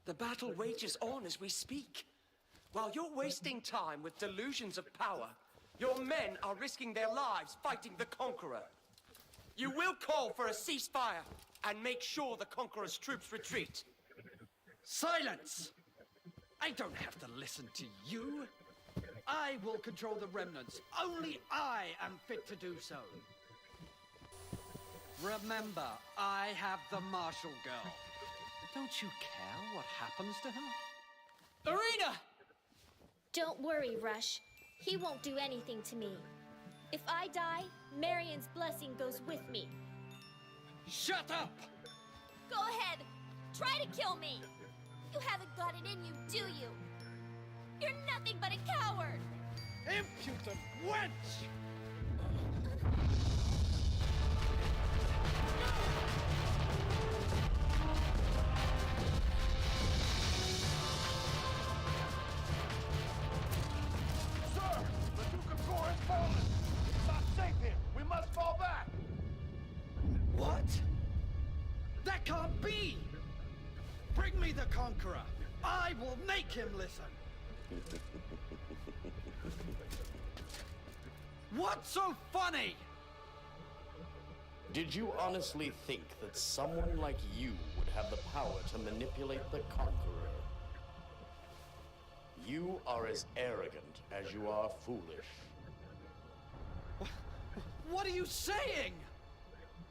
The battle rages on as we speak. While you're wasting time with delusions of power, your men are risking their lives fighting the Conqueror. You will call for a ceasefire and make sure the Conqueror's troops retreat. Silence! I don't have to listen to you. I will control the remnants. Only I am fit to do so. Remember, I have the Marshal Girl. Don't you care what happens to her? Arena! Don't worry, Rush. He won't do anything to me. If I die, Marion's blessing goes with me. Shut up! Go ahead. Try to kill me. You haven't got it in you, do you? You're nothing but a coward. Impudent wench! What? That can't be! Bring me the Conqueror! I will make him listen! What's so funny? Did you honestly think that someone like you would have the power to manipulate the Conqueror? You are as arrogant as you are foolish. What are you saying?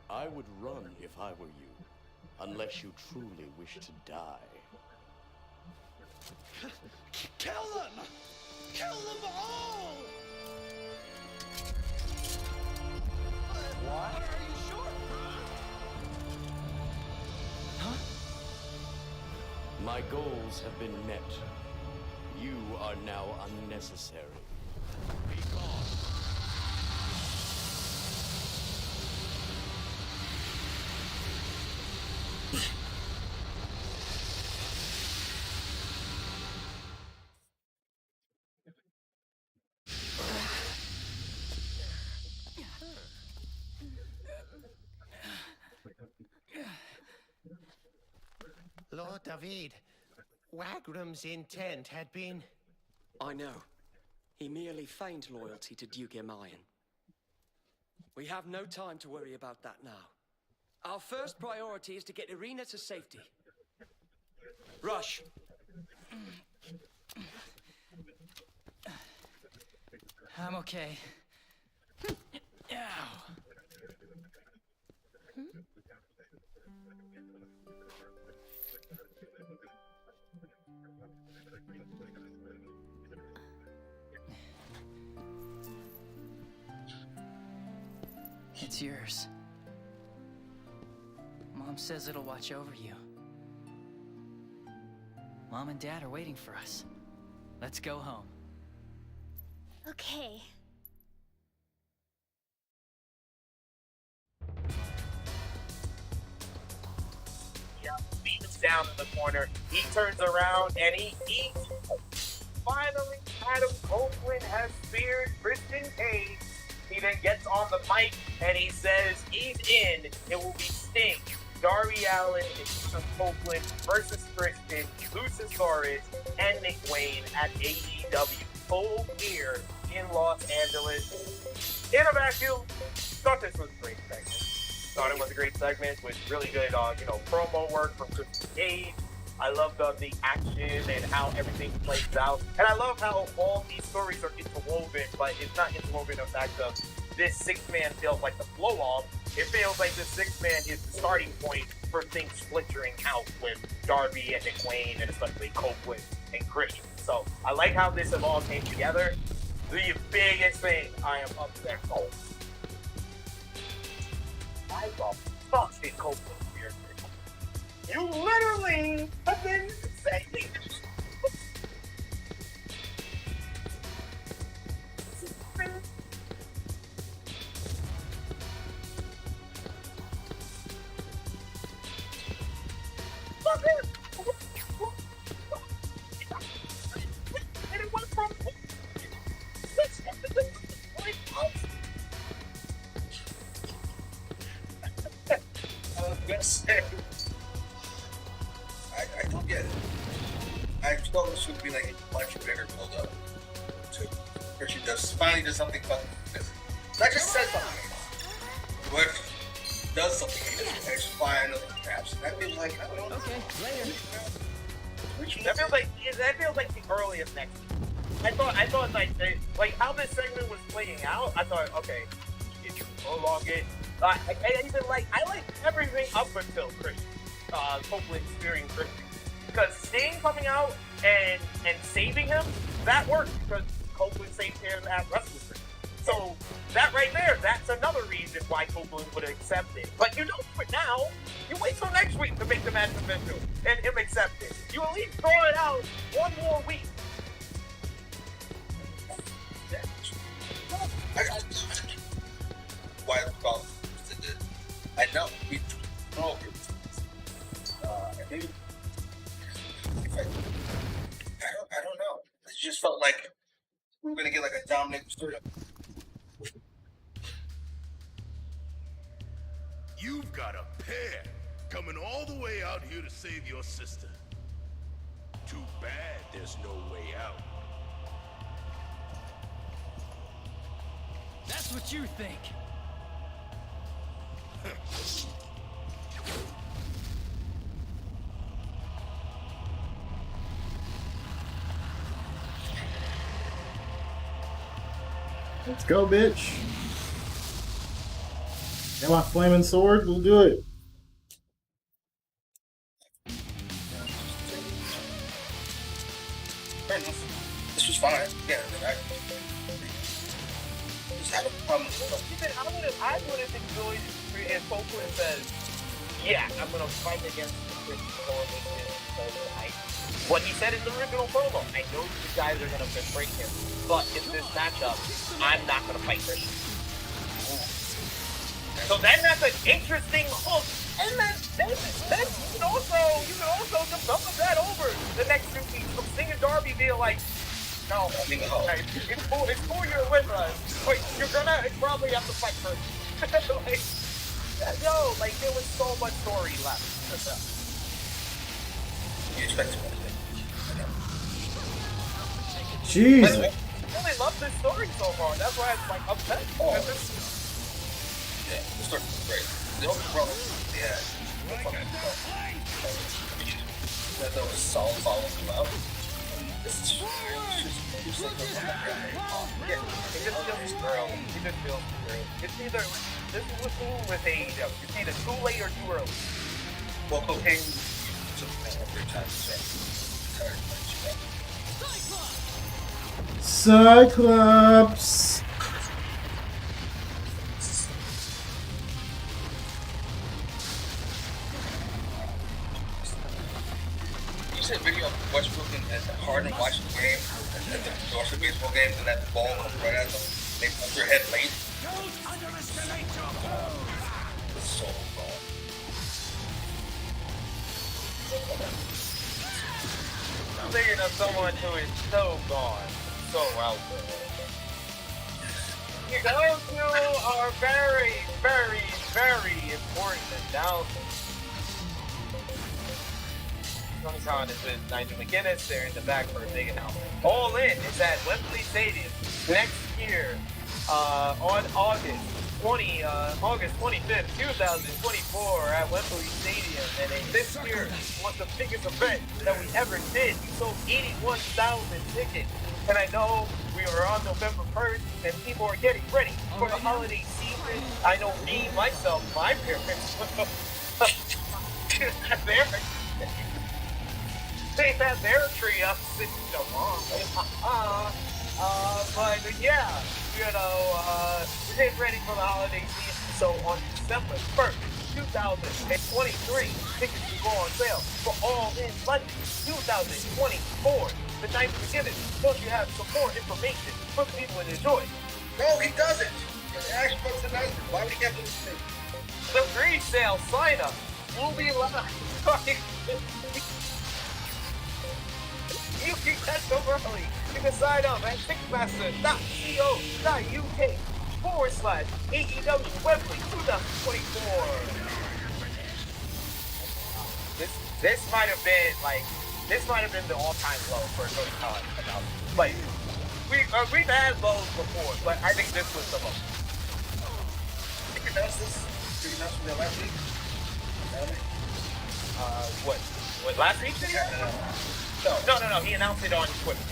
I would run if I were you, unless you truly wish to die. Kill them! Kill them all! What? Are you sure? Huh? My goals have been met. You are now unnecessary. Be gone. Lord David, Wagram's intent had been... I know. He merely feigned loyalty to Duke Emayan. We have no time to worry about that now. Our first priority is to get Irina to safety. Rush! I'm okay. Ow. It's yours. Mom says it'll watch over you. Mom and Dad are waiting for us. Let's go home. Okay. Yeah, Maintenance down in the corner. He turns around and he eats. Finally, Adam Copeland has speared Christian Cage. He then gets on the mic and he says he's in. It will be Sting, Darby Allin, and Adam Copeland versus Christian, Luchasaurus, and Nick Wayne at AEW Full Gear in Los Angeles. In a vacuum, thought this was a great segment. Thought it was a great segment with really good, promo work from Christian Cage. I love the action and how everything plays out. And I love how all these stories are interwoven, but it's not interwoven in the fact of this six-man feels like the blow-off. It feels like this six-man is the starting point for things splintering out with Darby and Nick Wayne and especially Copeland and Christian. So I like how this have all came together. The biggest thing I am upset over. I thought, fuck did Copeland here. You literally have been saying this. I don't get it. I thought this would be like a much bigger build up to Christian finally does something fucking this. Not just says something, but does something and it's finally snaps. That feels like I don't know. Okay, later. That feels like the earliest next week. I thought like how this segment was playing out. I thought, okay, it's prolong it. I like everything up until Christian. Copeland spearing Christian. Because Sting coming out and saving him, that worked because Copeland saved him at WrestleMania. So that right there, that's another reason why Copeland would accept it. But you don't do it now. You wait till next week to make the match official and him accept it. You at least throw it out one more week. Why I know we know maybe I don't know. It just felt like we were gonna get like a dominating story. You've got a pair coming all the way out here to save your sister. Too bad there's no way out. That's what you think. Let's go, bitch. Got my flaming sword? We'll do it. This was fine. Yeah, I just had a problem. I would have enjoyed if Copeland says, yeah, I'm going to fight against the Christian Coalition. What he said in the original promo, I know you guys are going to break him, but in this matchup, I'm not going to fight Christian. So then that's an interesting hook. And then you can also just dump that over the next 2 weeks from Sting and Darby being like, no, it's cool you're with us, but you're gonna probably have to fight first. There was so much story left. You expect Jesus. I really love this story so far. That's why it's like upset. Yeah, the story was great. The only problem, that was solid following him out. This is just it's either this is what's cool with AEW. It's either too late or too early. Well, cocaine took every time. Cyclops. You said video of Westbrook and Harden watching the game, and the Dorset baseball game, and that ball comes right at them. They put their head late. Don't underestimate your So wrong. I'm thinking of someone who is so gone, so out there. You go to our very, very, very important announcement. Comic-Con is with Nigel McGuinness. They're in the back for a big announcement. All In is at Wembley Stadium next year on August 25th, 2024 at Wembley Stadium. And this year was the biggest event that we ever did. We sold 81,000 tickets. And I know we are on November 1st and people are getting ready for the holiday season. I know me, myself, my parents, they had their tree up since but yeah, you know, we're getting ready for the holiday season. So on December 1st, 2023, tickets will go on sale for All In London 2024. The night of beginning. Don't you have some more information for the people to enjoy? No, he doesn't. Ask for tonight. Why would he get this thing? The pre-sale sign-up will be live. You can catch them early. You can sign up at ticketmaster.co.uk/AEW Wembley 2024. This might have been the all-time low for a Comic-Con announcement. Like we've had lows before, but I think this was the low. You announced this? Did you announce it last week? What last week? No. He announced it on Twitter.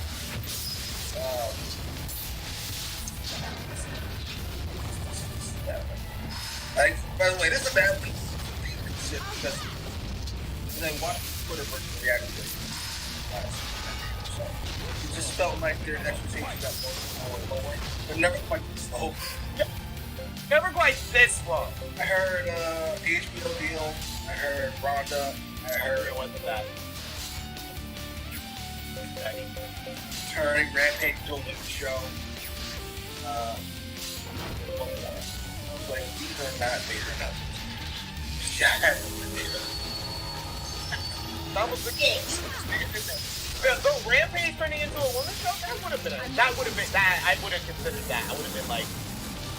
By the way, this is a bad week. Because I watched Twitter versus reaction to it. So it just felt like their expectations got more and lower. They're never quite this low. Never quite this low. I heard HBO deal. I heard Rhonda. I heard it wasn't that. Turning Rampage to a new show. I was like, these are not major announcements. That was the game. So Rampage turning into a woman's show? That would have been that. I would have considered that. I would have been like,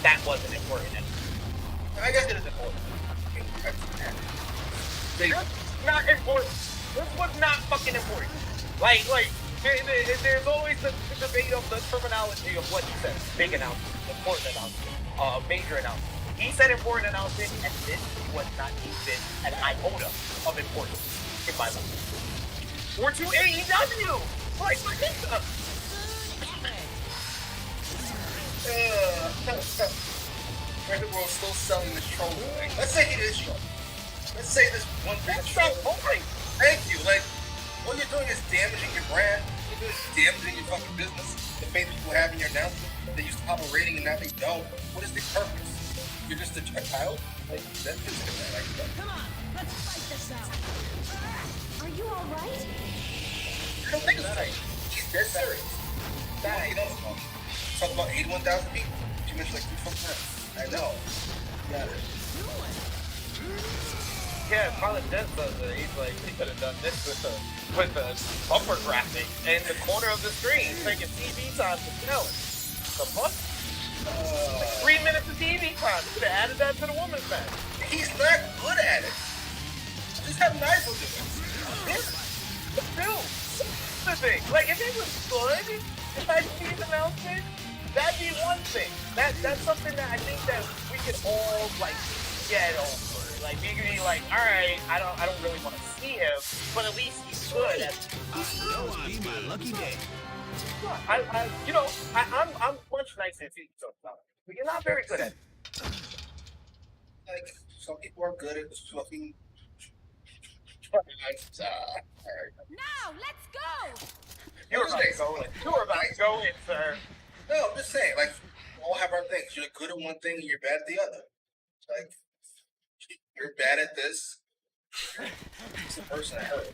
that wasn't important. I guess it is important. Not important. This was not fucking important. Like, there's always the debate of the terminology of what he said. Big announcement, important announcement, major announcement. He said important announcement, and this was not even an iota of importance in my mind. Or to AEW! Like, what is that? Record World's still selling this troll thing. Let's say it is show. Let's say this one big troll. Thank you. Like, what you're doing is damaging your brand. You're doing is damaging your fucking business. The faith that people have in your announcement. They used to have a rating and now they don't. What is the purpose? You're just a child? Like, that's just like, come on, let's fight this out. Are you alright? I don't think it's right. He's dead serious. Nah, you don't know. Talk about 81,000 people. You mentioned like 2 times. I know. Got it. Yeah, Colin Dent does it. He's like, he could have done this with the bumper graphic in the corner of the screen, taking TV time to tell it. The fuck? 3 minutes of TV time. Could have added that to the woman's match. He's not good at it. Just have nice with it. Yeah. But still, the thing. Like, if it was good, if I see the announcement, that'd be one thing. That's something that I think that we could all like get over. Like we could be like, all right, I don't really want to see him, but at least he's good at. Be my lucky day. I'm much nicer to you, but you're not very good at it. Like some people are good at fucking. Now let's go. You were about to go in, sir. No, I'm just saying, like, we all have our things. You're good at one thing and you're bad at the other. Like, you're bad at this. It's the person I heard.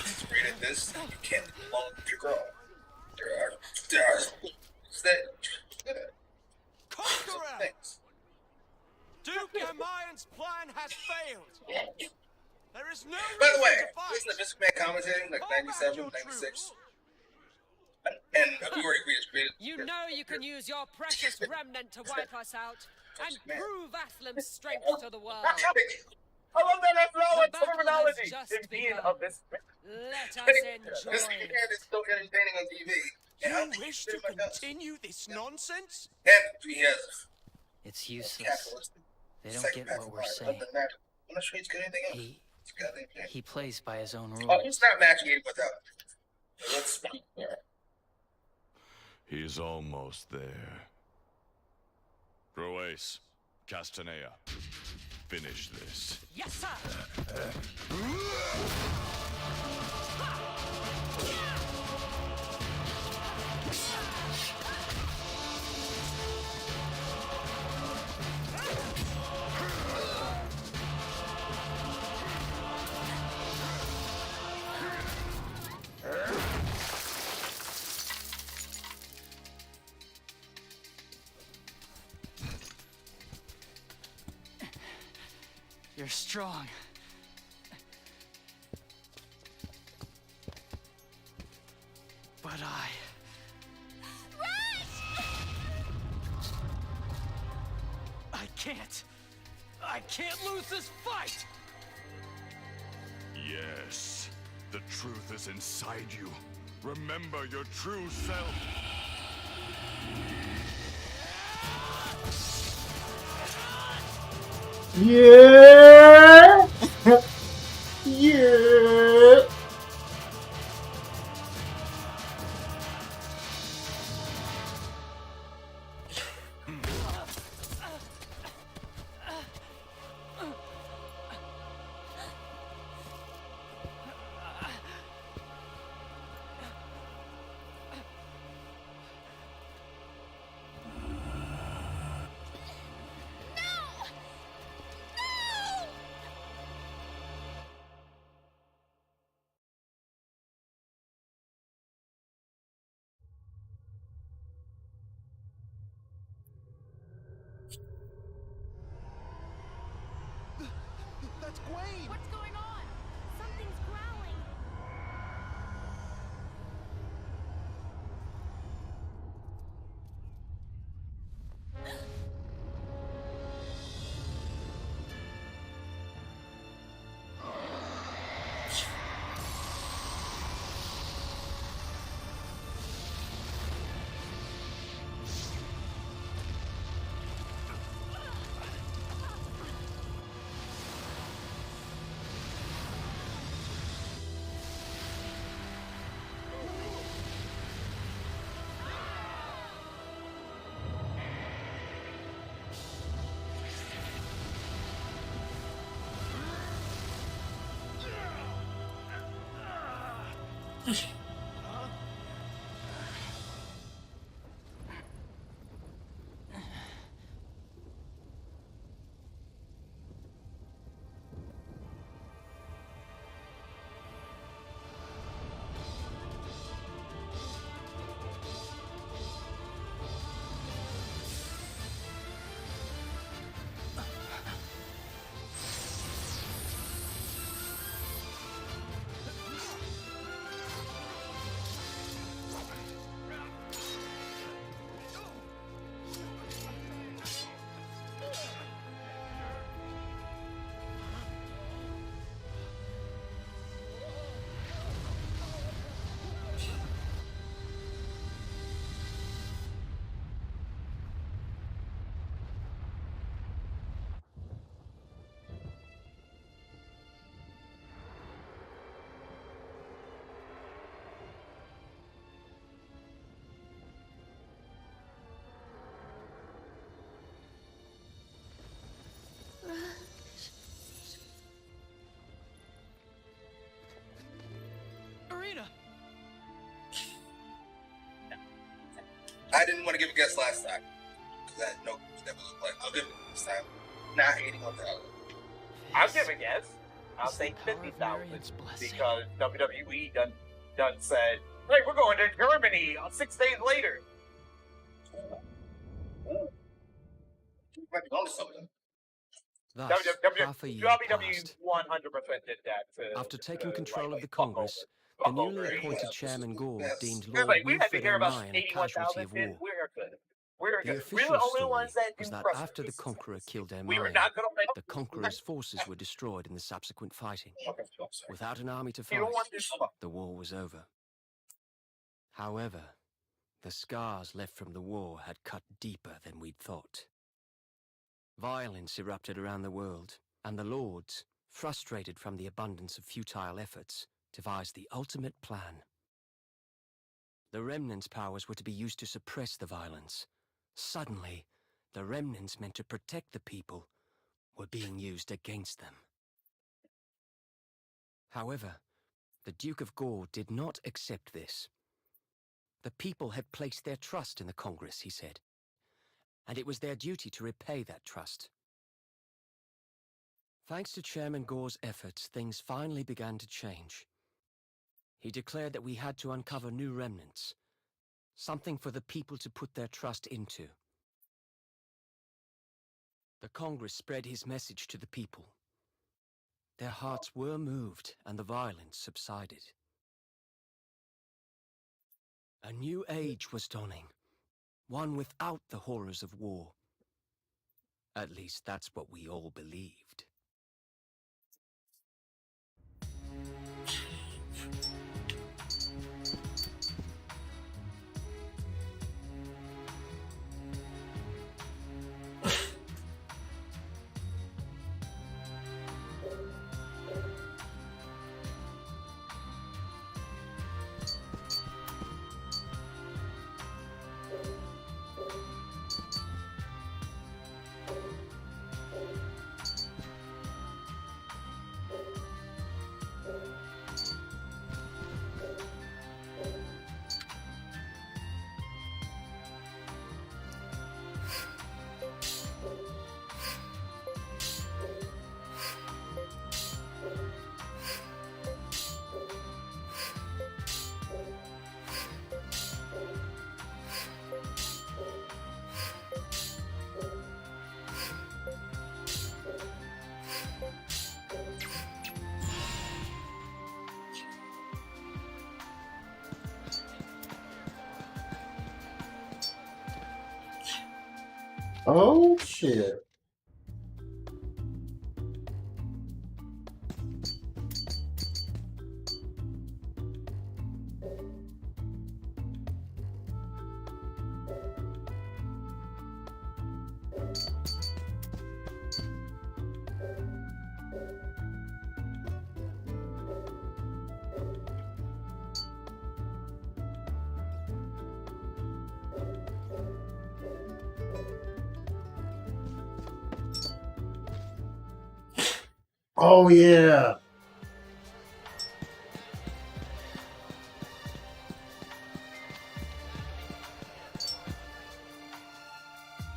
He's great at this. You can't get along with your girl. There are that good at. Conqueror! Duke Amayan's plan has failed. There is no By the way, reason to fight. listen to Mr. Man commentary, like 97, 96. And we already created. You know you can use your precious remnant to wipe us out and prove Aslam's strength to the world. I love that The battle terminology. has just In being begun. of this. Let us enjoy This man is still entertaining on TV. You wish to continue this nonsense? And he has It's useless. capitalistic. They don't get what we're saying. I'm not sure he's got anything else. He plays by his own rules. Oh, he's not matching it without. Let's speak there. He's almost there. Ruiz, Castanea, finish this. Yes, sir. You're strong. But I can't lose this fight! Yes, the truth is inside you. Remember your true self. Yeah! Yeah! That's Gwen! What's going on? Something's growling. Arena! I didn't want to give a guess last time. Because I had no clue that was like. I'll give it this time. Not hating on the other. I'll give a guess. I'll say 50,000 because WWE done said, "Hey, we're going to Germany 6 days later." You might be onto something. Thus, half a year WWE passed. 100% did that to After taking control of the fuck Congress, over. the Fuck over. newly appointed Chairman Gore deemed It's Lord like, we had to Wilfred hear about O'Neill a 81,000 casualty of kids. war. We're good. We're The good. We're the official only story ones that was do that press after the releases. Conqueror killed We were O'Neill, not gonna play. the Conqueror's forces were destroyed in the subsequent fighting. Without an army to You don't fight, want this. the war was over. However, the scars left from the war had cut deeper than we'd thought. Violence erupted around the world, and the Lords, frustrated from the abundance of futile efforts, devised the ultimate plan. The Remnant's powers were to be used to suppress the violence. Suddenly, the Remnants meant to protect the people were being used against them. However, the Duke of Gore did not accept this. The people had placed their trust in the Congress, he said, and it was their duty to repay that trust. Thanks to Chairman Gore's efforts, things finally began to change. He declared that we had to uncover new remnants, something for the people to put their trust into. The Congress spread his message to the people. Their hearts were moved, and the violence subsided. A new age was dawning, one without the horrors of war. At least that's what we all believed. Oh shit. Oh yeah.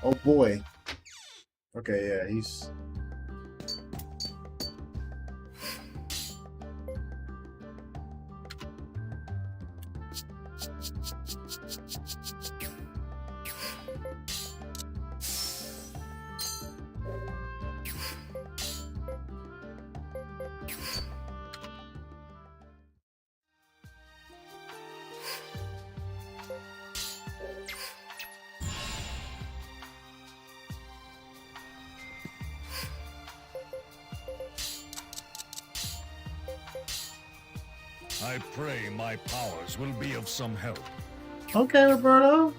Oh boy. Okay, yeah, he's I pray my powers will be of some help. okay, Roberto.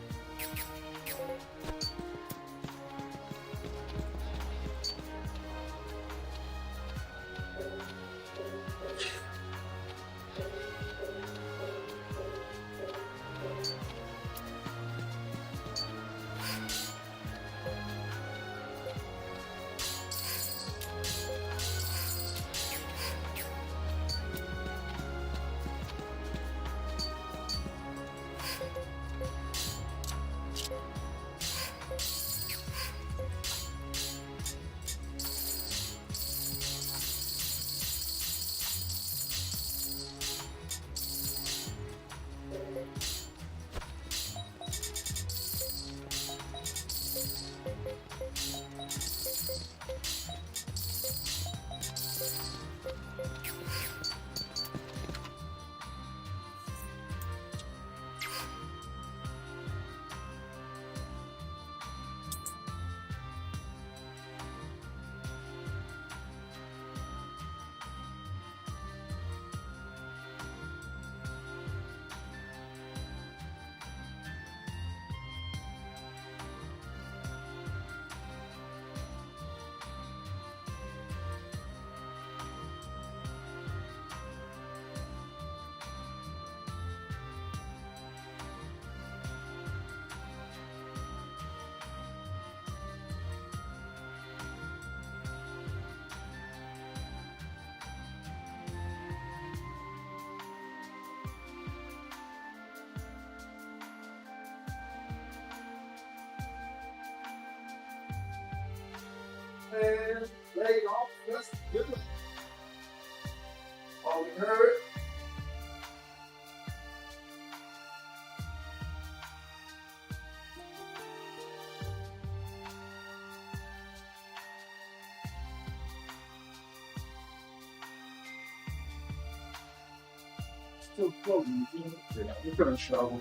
man. Laid off. Let's do it. All we heard. Still floating. We're gonna travel.